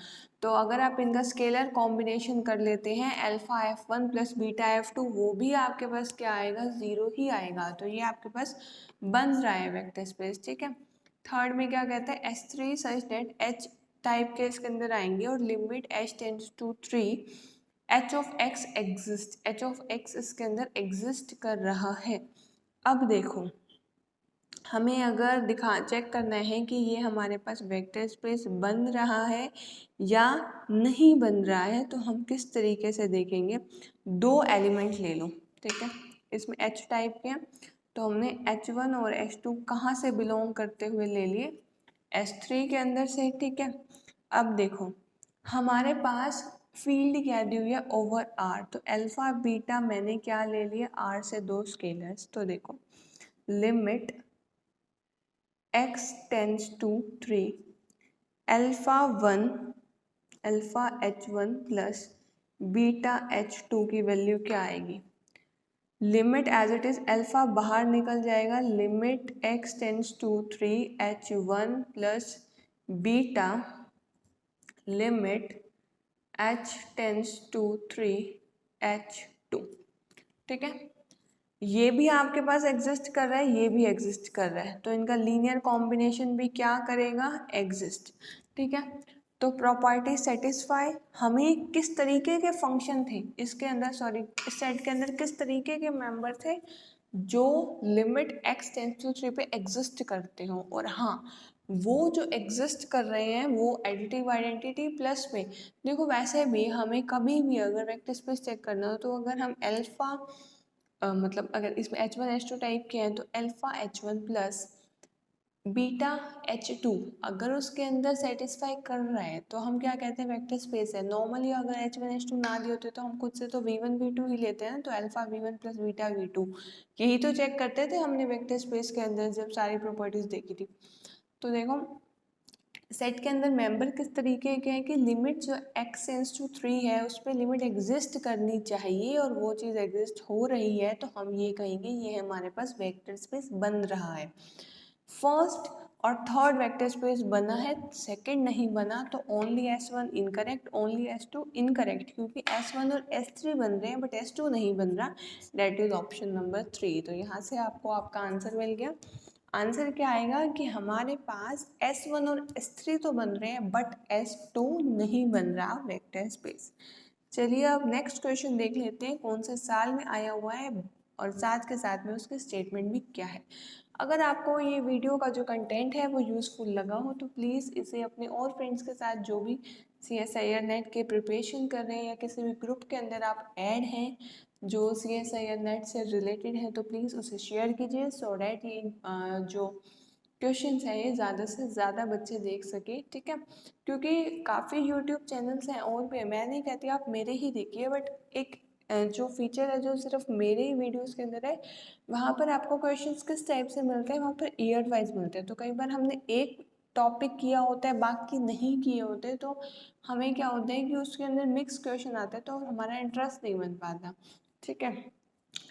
तो अगर आप इनका स्केलर कॉम्बिनेशन कर लेते हैं alpha F1 plus beta F2, वो भी आपके पास क्या आएगा, 0 ही आएगा। तो ये आपके पास बन रहा है वेक्टर स्पेस, ठीक है। थर्ड में क्या कहते हैं, S3 such that H type के इसके अंदर आएंगे और limit H tends to 3 H of X exist, H of X इसके अंदर एग्जिस्ट कर रहा है। अब देखो हमें अगर चेक करना है कि ये हमारे पास वेक्टर स्पेस बन रहा है या नहीं बन रहा है, तो हम किस तरीके से देखेंगे। 2 एलिमेंट ले लो, ठीक है, इसमें H टाइप के हैं, तो हमने H1 और H2 कहाँ से बिलोंग करते हुए ले लिए, S3 के अंदर से, ठीक है। अब देखो हमारे पास फील्ड क्या दी हुई है, ओवर आर, तो अल्फा बीटा मैंने क्या ले लिया, आर से 2 स्केलर्स। तो देखो limit x tends to 3 alpha 1 alpha H1 plus beta H2 की वैल्यू क्या आएगी, limit as it is alpha बाहर निकल जाएगा, limit x tends to 3 H1 plus beta limit H tends to 3 H2, ठीक है। ये भी आपके पास एग्जिस्ट कर रहा है, ये भी एग्जिस्ट कर रहा है, तो इनका लीनियर कॉम्बिनेशन भी क्या करेगा, एग्जिस्ट, ठीक है। तो प्रॉपर्टी सेटिस्फाई, हमें किस तरीके के फंक्शन थे इसके अंदर, सॉरी इस सेट के अंदर किस तरीके के मेंबर थे जो लिमिट x टेंड्स टू 3 पे एग्जिस्ट करते हो, और हाँ वो जो एग्जिस्ट कर रहे हैं वो एडिटिव आइडेंटिटी प्लस में। देखो वैसे भी हमें कभी भी अगर वेक्टर स्पेस चेक करना हो तो अगर हम अल्फा मतलब अगर इसमें H1 H2 टाइप के हैं तो alpha H1 plus beta H2 अगर उसके अंदर सेटिस्फाई कर रहा है तो हम क्या कहते हैं, वेक्टर स्पेस है। नॉर्मली अगर H1 H2 ना दिए होते तो हम खुद से तो V1 V2 ही लेते हैं, तो alpha V1 plus beta V2 यही तो चेक करते थे हमने वेक्टर स्पेस के अंदर जब सारी प्रॉपर्टीज देखी थी। तो देखो सेट के अंदर मेंबर किस तरीके के हैं कि लिमिट जो x टेंड्स टू 3 है उस पर लिमिट एग्जिस्ट करनी चाहिए और वो चीज़ एग्जिस्ट हो रही है, तो हम ये कहेंगे ये हमारे पास वेक्टर स्पेस बन रहा है। फर्स्ट और थर्ड वेक्टर स्पेस बना है, सेकंड नहीं बना, तो only S1 incorrect, only S2 incorrect, क्योंकि S1 और S3 बन रहे हैं बट S2 नहीं बन रहा, दैट इज ऑप्शन नंबर 3। तो यहाँ से आपको आपका आंसर मिल गया। आंसर क्या आएगा कि हमारे पास S1 और S3 तो बन रहे हैं बट S2 नहीं बन रहा वेक्टर स्पेस। चलिए अब नेक्स्ट क्वेश्चन देख लेते हैं कौन से साल में आया हुआ है और साथ के साथ में उसकी स्टेटमेंट भी क्या है। अगर आपको ये वीडियो का जो कंटेंट है वो यूज़फुल लगा हो तो प्लीज़ इसे अपने और फ्रेंड्स के साथ, जो भी CSIR नेट के प्रिपरेशन कर रहे हैं या किसी भी ग्रुप के अंदर आप ऐड हैं जो CSIR नेट से रिलेटेड है, तो प्लीज़ उसे शेयर कीजिए सो डैट ये जो क्वेश्चंस हैं ये ज़्यादा से ज़्यादा बच्चे देख सके, ठीक है। क्योंकि काफ़ी यूट्यूब चैनल्स हैं और भी, मैं नहीं कहती आप मेरे ही देखिए, बट एक जो फीचर है जो सिर्फ मेरे ही वीडियोस के अंदर है, वहाँ पर आपको क्वेश्चंस किस टाइप से मिलते हैं, वहाँ पर ईयर वाइज मिलते हैं। तो कई बार हमने एक टॉपिक किया होता है, बाकी नहीं किए होते, तो हमें क्या होता है कि उसके अंदर मिक्स क्वेश्चन आते हैं तो हमारा इंटरेस्ट नहीं बन पाता, ठीक है।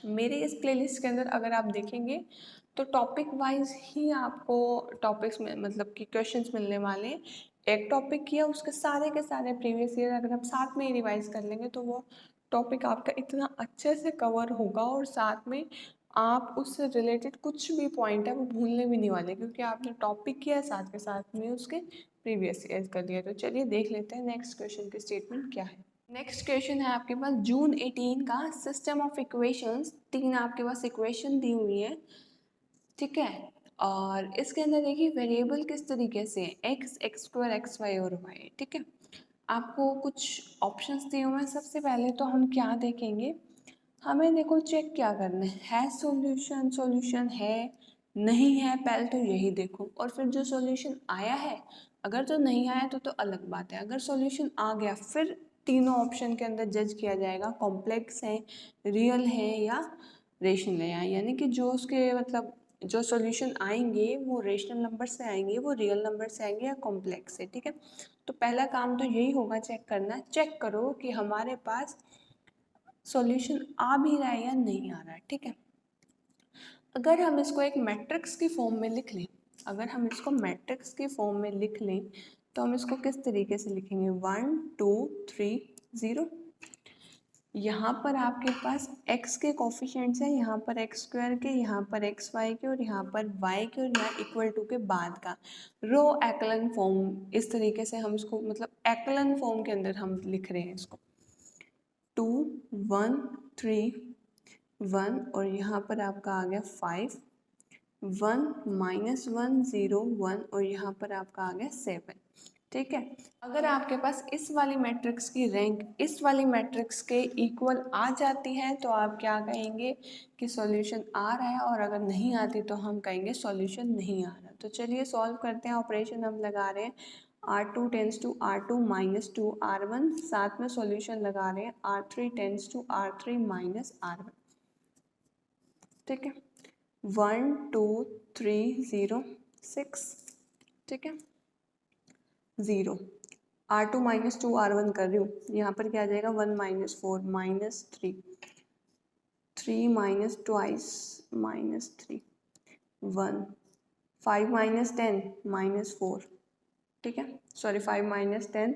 मेरे इस प्लेलिस्ट के अंदर अगर आप देखेंगे तो टॉपिक वाइज ही आपको टॉपिक्स में मतलब कि क्वेश्चंस मिलने वाले हैं। एक टॉपिक किया उसके सारे के सारे प्रीवियस ईयर अगर आप साथ में ही रिवाइज कर लेंगे तो वो टॉपिक आपका इतना अच्छे से कवर होगा और साथ में आप उससे रिलेटेड कुछ भी पॉइंट है वो भूलने भी नहीं वाले, क्योंकि आपने टॉपिक किया साथ के साथ में उसके प्रीवियस ईयर कर लिया। तो चलिए देख लेते हैं नेक्स्ट क्वेश्चन की स्टेटमेंट क्या है। नेक्स्ट क्वेश्चन है आपके पास जून 18 का सिस्टम ऑफ इक्वेशंस, 3 आपके पास इक्वेशन दी हुई है, ठीक है। और इसके अंदर देखिए वेरिएबल किस तरीके से है, X, X square, X Y और वाई, ठीक है। आपको कुछ ऑप्शंस दिए हुए हैं। सबसे पहले तो हम क्या देखेंगे, हमें देखो चेक क्या करना है सॉल्यूशन, सॉल्यूशन है नहीं है, पहले तो यही देखो। और फिर जो सॉल्यूशन आया है, अगर तो नहीं आया तो अलग बात है। अगर सॉल्यूशन आ गया फिर तीनों ऑप्शन के अंदर जज किया जाएगा, कॉम्प्लेक्स है, रियल है या रेशनल है, यानी कि जो उसके मतलब जो सॉल्यूशन आएंगे वो रेशनल नंबर से आएंगे, वो रियल नंबर से आएंगे या कॉम्प्लेक्स से, ठीक है। तो पहला काम तो यही होगा चेक करना। चेक करो कि हमारे पास सॉल्यूशन आ भी रहा है या नहीं आ रहा है, ठीक है। अगर हम इसको एक मैट्रिक्स की फॉर्म में लिख लें, अगर हम इसको मैट्रिक्स की फॉर्म में लिख लें तो हम इसको किस तरीके से लिखेंगे, 1 2 3 0। यहाँ पर आपके पास x के कोफिशिएंट्स हैं, यहाँ पर एक्स स्क्वायर के, यहाँ पर एक्स वाई के और यहाँ पर y के, और यहाँ इक्वल टू के बाद का रो एक्लन फॉर्म। इस तरीके से हम इसको मतलब एक्लन फॉर्म के अंदर हम लिख रहे हैं इसको, 2 1 3 1 और यहाँ पर आपका आ गया 5 1 -1 0 1 और यहाँ पर आपका आ गया 7, ठीक है। अगर आपके पास इस वाली मैट्रिक्स की रैंक इस वाली मैट्रिक्स के इक्वल आ जाती है तो आप क्या कहेंगे कि सॉल्यूशन आ रहा है, और अगर नहीं आती तो हम कहेंगे सॉल्यूशन नहीं आ रहा। तो चलिए सॉल्व करते हैं। ऑपरेशन हम लगा रहे हैं R2 tense to R2 minus 2 R1, साथ में सॉल्यूशन लगा रहे हैं R3 tends to R3 minus R1, ठीक है। 1 2 3 0 6, ठीक है, 0 R2 माइनस 2 R1 कर रही हूँ, यहाँ पर क्या आ जाएगा 1 minus 4 minus 3 3 minus twice minus 3 1 5 minus 10 minus 4, ठीक है, सॉरी 5 माइनस 10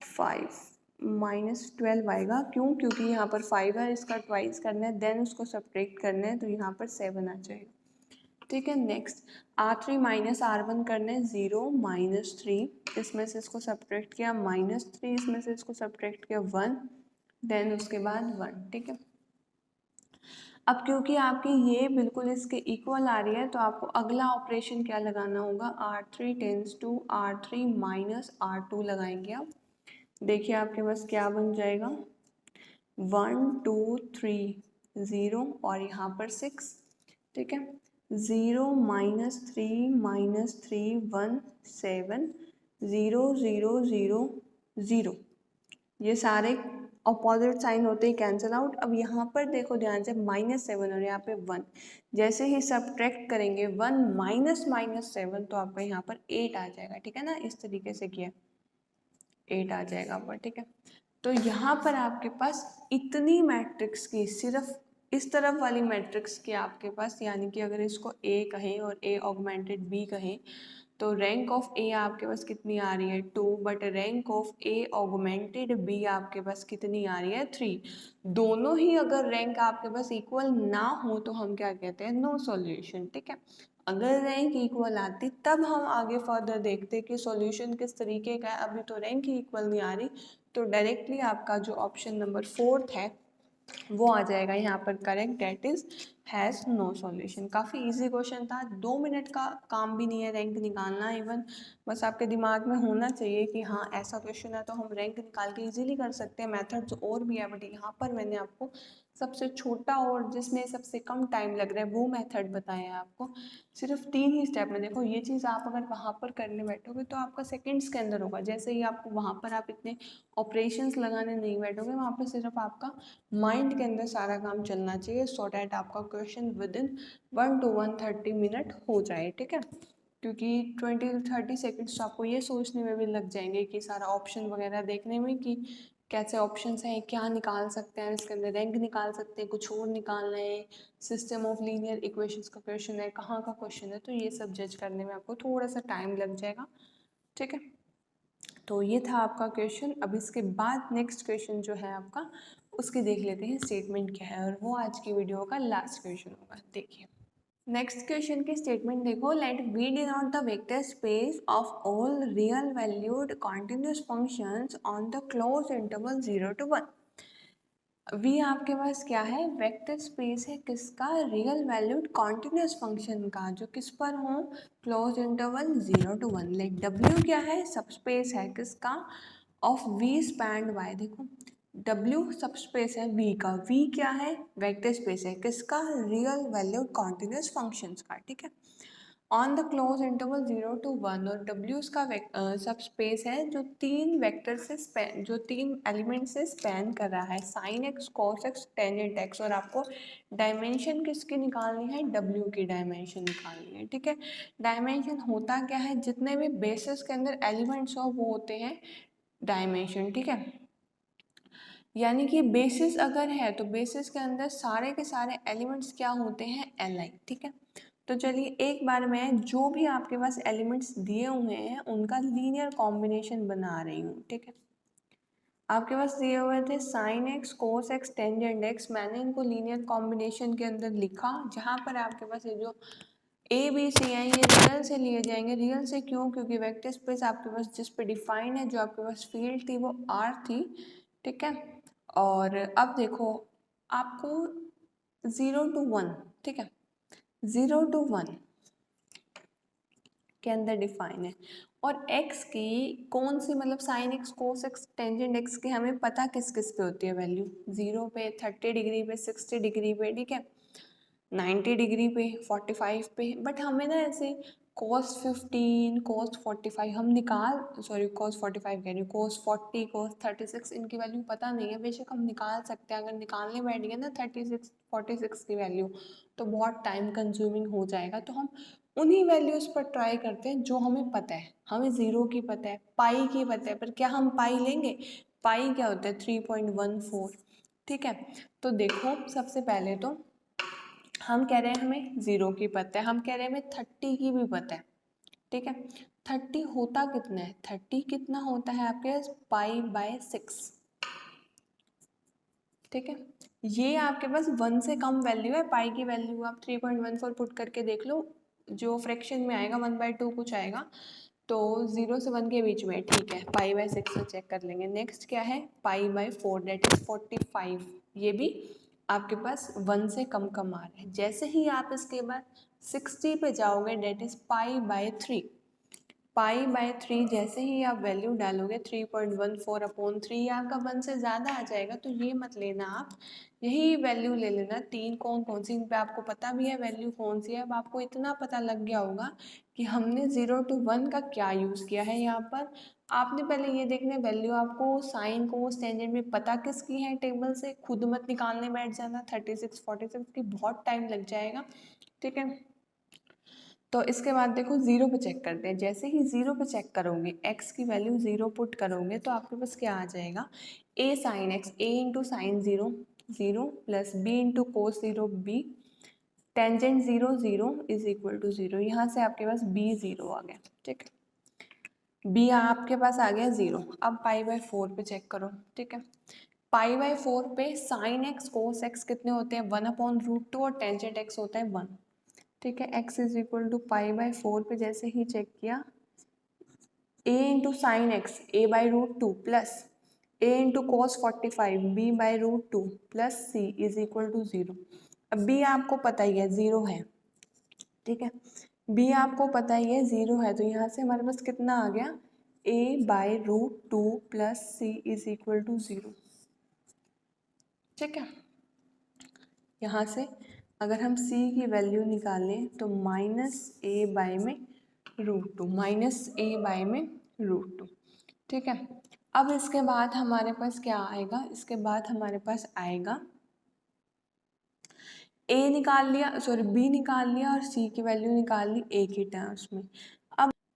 5 माइनस 12 आएगा। क्यों, क्योंकि यहाँ पर 5 है, इसका ट्वाइस करना है, देन उसको सब्ट्रैक्ट करना है, तो यहाँ पर 7 आ जाएगा, ठीक है। नेक्स्ट R3 माइनस R1 करना है 0 माइनस 3, इसमें से इसको सब्ट्रैक्ट किया माइनस 3, इसमें से इसको सब्ट्रैक्ट किया 1, देन उसके बाद 1, ठीक है। अब क्योंकि आपकी ये बिल्कुल इसके इक्वल आ रही है तो आपको अगला ऑपरेशन क्या लगाना होगा, R3 tends to R3 minus R2 लगाएंगे आप। देखिए आपके पास क्या बन जाएगा 1 2 3 0 और यहाँ पर 6, ठीक है। 0 माइनस 3 माइनस 3 1 7 0 0 0 0, ये सारे अपोजिट साइन होते ही कैंसिल आउट। अब यहाँ पर देखो ध्यान से -7 और यहाँ पे 1, जैसे ही सब्ट्रैक्ट करेंगे 1 माइनस -7 तो आपका यहाँ पर 8 आ जाएगा, ठीक है ना। इस तरीके से किया 8 आ जाएगा ऊपर, ठीक है। तो यहाँ पर आपके पास इतनी मैट्रिक्स की, सिर्फ इस तरफ वाली मैट्रिक्स की आपके पास, यानी कि अगर इसको A कहें और A ऑगमेंटेड B कहें तो रैंक ऑफ A आपके पास कितनी आ रही है 2, but rank of A augmented B आपके पास कितनी आ रही है 3। दोनों ही अगर रैंक आपके पास इक्वल ना हो तो हम क्या कहते हैं, नो सॉल्यूशन, ठीक है। अगर रैंक इक्वल आती तब हम आगे फर्दर देखते कि सॉल्यूशन किस तरीके का है। अभी तो रैंक ही इक्वल नहीं आ रही, तो डायरेक्टली आपका जो ऑप्शन नंबर 4 है वो आ जाएगा यहाँ पर correct, that is has no solution. काफ़ी इजी क्वेश्चन था, 2 मिनट का काम भी नहीं है रैंक निकालना। इवन बस आपके दिमाग में होना चाहिए कि हाँ ऐसा क्वेश्चन है तो हम रैंक निकाल के इजीली कर सकते हैं। मेथड्स और भी है बट यहाँ पर मैंने आपको सबसे छोटा और जिसमें सबसे कम टाइम लग रहा है वो मेथड बताया है आपको। सिर्फ 3 ही स्टेप में। देखो ये चीज़ आप अगर वहाँ पर करने बैठोगे तो आपका सेकेंड्स के अंदर होगा। जैसे ही आपको वहाँ पर आप इतने ऑपरेशंस लगाने नहीं बैठोगे, वहाँ पर सिर्फ आपका माइंड के अंदर सारा काम चलना चाहिए सो डैट आपका question with in 1 to 130 minute हो जाए। ठीक है, क्योंकि 20 to 30 सेकेंड्स तो आपको ये सोचने में भी लग जाएंगे कि सारा ऑप्शन वगैरह देखने में कि कैसे ऑप्शंस हैं, क्या निकाल सकते हैं इसके अंदर, रैंक निकाल सकते हैं, कुछ और निकालना है, सिस्टम ऑफ लीनियर इक्वेशंस का क्वेश्चन है, कहाँ का क्वेश्चन है, तो ये सब जज करने में आपको थोड़ा सा टाइम लग जाएगा। ठीक है, तो ये था आपका क्वेश्चन। अब इसके बाद नेक्स्ट क्वेश्चन जो है आपका उसकी देख लेते हैं स्टेटमेंट क्या है, और वो आज की वीडियो का लास्ट क्वेश्चन होगा। देखिए नेक्स्ट क्वेश्चन की स्टेटमेंट देखो, let we denote the vector space of all real valued continuous functions on the closed interval 0 to 1। V आपके पास क्या है, वेक्टर स्पेस है किसका, रियल वैल्यूड कॉन्टिन्यूस फंक्शन का, जो किस पर हो, close interval 0 to 1। Like W क्या है, सब स्पेस है किसका, ऑफ वी स्पैंड वाई। देखो डब्ल्यू सब स्पेस है वी का, वी क्या है, वेक्टर स्पेस है किसका, रियल वैल्यूड कॉन्टिन्यूस फंक्शंस का। ठीक है, on the closed interval 0 to 1, और डब्ल्यू का सब स्पेस है जो 3 वेक्टर से स्पैन, जो 3 एलिमेंट से स्पैन कर रहा है, sine x, cos x, tangent x. और आपको डायमेंशन किसकी निकालनी है, डब्ल्यू की डायमेंशन निकालनी है। ठीक है, डायमेंशन होता क्या है, जितने भी बेसिस के अंदर एलिमेंट्स हो वो होते हैं डायमेंशन। ठीक है, यानी कि बेसिस अगर है तो बेसिस के अंदर सारे के सारे एलिमेंट्स क्या होते हैं, एल आई। ठीक है, तो चलिए एक बार मैं जो भी आपके पास एलिमेंट्स दिए हुए हैं उनका लीनियर कॉम्बिनेशन बना रही हूँ। ठीक है, आपके पास दिए हुए थे sine x, cos x, tangent x. मैंने इनको लीनियर कॉम्बिनेशन के अंदर लिखा, जहाँ पर आपके पास ये जो ए बी सी हैं ये रियल से लिए जाएंगे। रियल से क्यों, क्योंकि वेक्टर स्पेस आपके पास जिस पे डिफाइन है, जो आपके पास फील्ड थी वो आर थी। ठीक है, और अब देखो आपको 0 to 1, ठीक है, 0 to 1 के अंदर डिफाइन है, और x की कौन सी, मतलब sine x, cos x, tangent x की हमें पता किस किस पे होती है वैल्यू, 0 पे, 30 डिग्री पे, 60 डिग्री पे, ठीक है, 90 डिग्री पे, 45 पे। बट हमें ना ऐसे cos 15, cos 45 हम निकाल, सॉरी cos 45 कह रही हूँ, cos 40, cos 36 इनकी वैल्यू पता नहीं है। बेशक हम निकाल सकते हैं, अगर निकालने बैठ गए ना 36, 46 की वैल्यू तो बहुत टाइम कंज्यूमिंग हो जाएगा। तो हम उन्हीं वैल्यूज़ पर ट्राई करते हैं जो हमें पता है। हमें 0 की पता है, पाई की पता है, पर क्या हम पाई लेंगे, पाई क्या होता है 3.14। ठीक है, तो देखो सबसे पहले तो हम कह रहे हैं हमें 0 की पता है, हम कह रहे हैं हमें 30 की भी पता है। ठीक है, 30 होता कितना है, 30 कितना होता है आपके पास, पाई/6। ठीक है, ये आपके पास 1 से कम वैल्यू है, पाई की वैल्यू आप 3.14 पुट करके देख लो, जो फ्रैक्शन में आएगा 1/2 कुछ आएगा, तो 0 से 1 के बीच में। ठीक है, पाई/6 से चेक कर लेंगे। नेक्स्ट क्या है, पाई/4 डेट इज 45, ये भी आपके पास 1 से कम कम आ रहा है। जैसे ही आप इसके बाद 60 पे जाओगे डेट इज पाई/3, पाई/3 जैसे ही आप वैल्यू डालोगे 3.14/3 आपका 1 से ज़्यादा आ जाएगा। तो ये मत लेना आप, यही वैल्यू ले लेना। 3 कौन कौन सी, इन पे आपको पता भी है वैल्यू कौन सी है। अब आपको इतना पता लग गया होगा कि हमने 0 to 1 का क्या यूज़ किया है। यहाँ पर आपने पहले ये देखना है वैल्यू आपको साइन कोस टेंजेंट में पता किसकी है, टेबल से खुद मत निकालने बैठ जाना। 36, 46 की बहुत टाइम लग जाएगा। ठीक है, तो इसके बाद देखो 0 पे चेक करते हैं। जैसे ही 0 पे चेक करोगे, x की वैल्यू 0 पुट करोगे तो आपके पास क्या आ जाएगा, a sine x, a into sine 0 0 plus b into cos 0 b, tangent 0 0 is equal to 0। यहाँ से आपके पास b 0 आ गया। ठीक है, b आपके पास आ गया 0। अब पाई/4 पे चेक करो। ठीक है, पाई/4 पे साइन एक्स, कोस एक्स कितने होते हैं, 1/√2, और टेंजेंट x होता है 1। ठीक है, x इज इक्वल टू पाई/4 पे जैसे ही चेक किया, a into sine X a/√2 plus a into cos 45 b/√2 plus c is equal to 0। अब बी आपको पता ही है 0 है, ठीक है, बी आपको पता ही है 0 है, तो यहाँ से हमारे पास कितना आ गया, a/√2 plus c is equal to 0, ठीक है। यहाँ से अगर हम c की वैल्यू निकालें तो -a/√2 ठीक है। अब इसके बाद हमारे पास क्या आएगा, इसके बाद हमारे पास आएगा a निकाल लिया, सॉरी b निकाल लिया और c की वैल्यू निकाल ली a की टर्म्स में।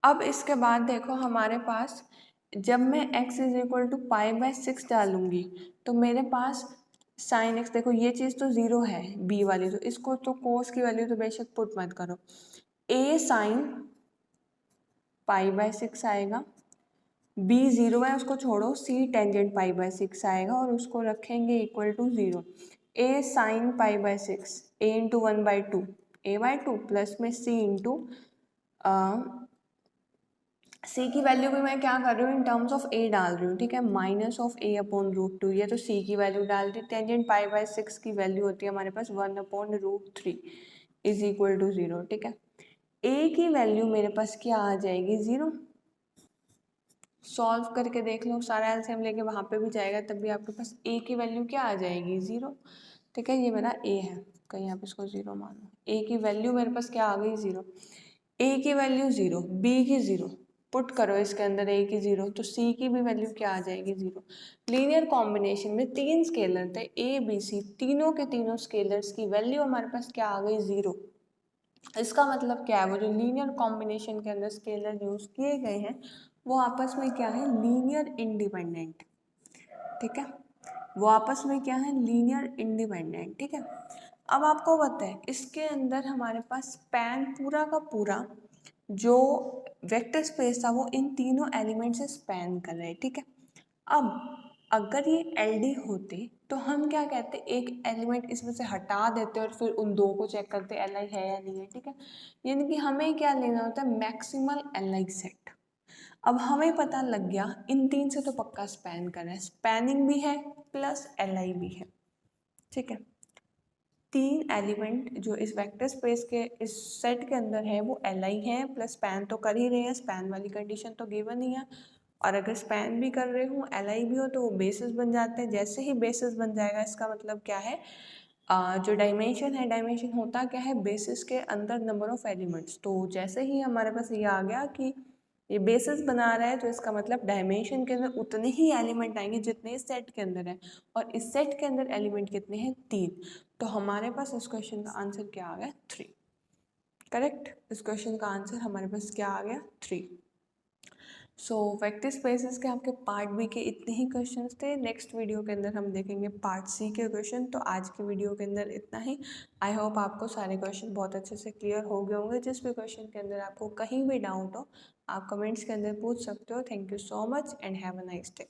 अब इसके बाद देखो हमारे पास जब मैं x इज इक्वल टू π/6 डालूंगी तो मेरे पास साइन x, देखो ये चीज़ तो 0 है b वाली, तो इसको तो कोस की वैल्यू तो बेशक पुट मत करो, a साइन π/6 आएगा, b 0 है उसको छोड़ो, c टेंजेंट π/6 आएगा और उसको रखेंगे equal to 0, a sine π/6 a into 1/2 a/2 plus में c इंटू c की वैल्यू भी मैं क्या कर रही हूँ, इन टर्म्स ऑफ a डाल रही हूँ, ठीक है, -(a/√2), ये तो c की वैल्यू डाल दी, टेंजेंट π/6 की वैल्यू होती है हमारे पास 1/√3 इज इक्वल टू 0, ठीक है। a की वैल्यू मेरे पास क्या आ जाएगी, 0। सॉल्व करके देख लो, सारा एलसीएम लेके वहाँ पे भी जाएगा तब भी आपके पास a की वैल्यू क्या आ जाएगी, 0, ठीक है। ये मेरा a है, कहीं आप इसको 0 मानो, a की वैल्यू मेरे पास क्या आ गई, 0, a की वैल्यू 0, b की 0, पुट करो इसके अंदर a की 0, तो c की भी वैल्यू क्या आ जाएगी, 0। लीनियर कॉम्बिनेशन में 3 स्केलर थे a b c, तीनों के तीनों स्केलर्स की वैल्यू हमारे पास क्या आ गई, 0। इसका मतलब क्या है, वो जो लीनियर कॉम्बिनेशन के अंदर स्केलर यूज किए गए हैं वो आपस में क्या है, लीनियर इंडिपेंडेंट, ठीक है, वो आपस में क्या है, लीनियर इंडिपेंडेंट, ठीक है। अब आपको पता है इसके अंदर हमारे पास स्पैन पूरा का पूरा जो वेक्टर स्पेस था वो इन तीनों एलिमेंट से स्पैन कर रहे हैं, ठीक है। अब अगर ये एलडी होते तो हम क्या कहते, एक एलिमेंट इसमें से हटा देते और फिर उन दो को चेक करते एल है या नहीं है, ठीक है। यानी कि हमें क्या लेना होता है, मैक्सिमल एल सेट। अब हमें पता लग गया इन तीन से तो पक्का स्पैन कर रहा है, स्पैनिंग भी है प्लस एल भी है, ठीक है। 3 एलिमेंट जो इस वेक्टर स्पेस के इस सेट के अंदर है वो एल है प्लस स्पैन तो कर ही रहे हैं, स्पैन वाली कंडीशन तो गिवन ही है, और अगर स्पैन भी कर रहे हो एल भी हो तो वो बेसिस बन जाते हैं। जैसे ही बेसिस बन जाएगा इसका मतलब क्या है, जो डायमेंशन है, डायमेंशन होता क्या है, बेसिस के अंदर नंबर ऑफ एलिमेंट्स, तो जैसे ही हमारे पास ये आ गया कि ये बेसिस बना रहा है तो इसका मतलब डायमेंशन के अंदर उतने ही एलिमेंट आएंगे जितने इस सेट के अंदर है, और इस सेट के अंदर एलिमेंट कितने हैं, 3। तो हमारे पास इस क्वेश्चन का आंसर क्या आ गया, 3, करेक्ट। इस क्वेश्चन का आंसर हमारे पास क्या आ गया, 3। सो वेक्टर स्पेसेस के आपके पार्ट बी के इतने ही क्वेश्चंस थे। नेक्स्ट वीडियो के अंदर हम देखेंगे पार्ट सी के क्वेश्चन। तो आज की वीडियो के अंदर इतना ही। आई होप आपको सारे क्वेश्चन बहुत अच्छे से क्लियर हो गए होंगे। जिस भी क्वेश्चन के अंदर आपको कहीं भी डाउट हो आप कमेंट्स के अंदर पूछ सकते हो। Thank you so much and have a nice day.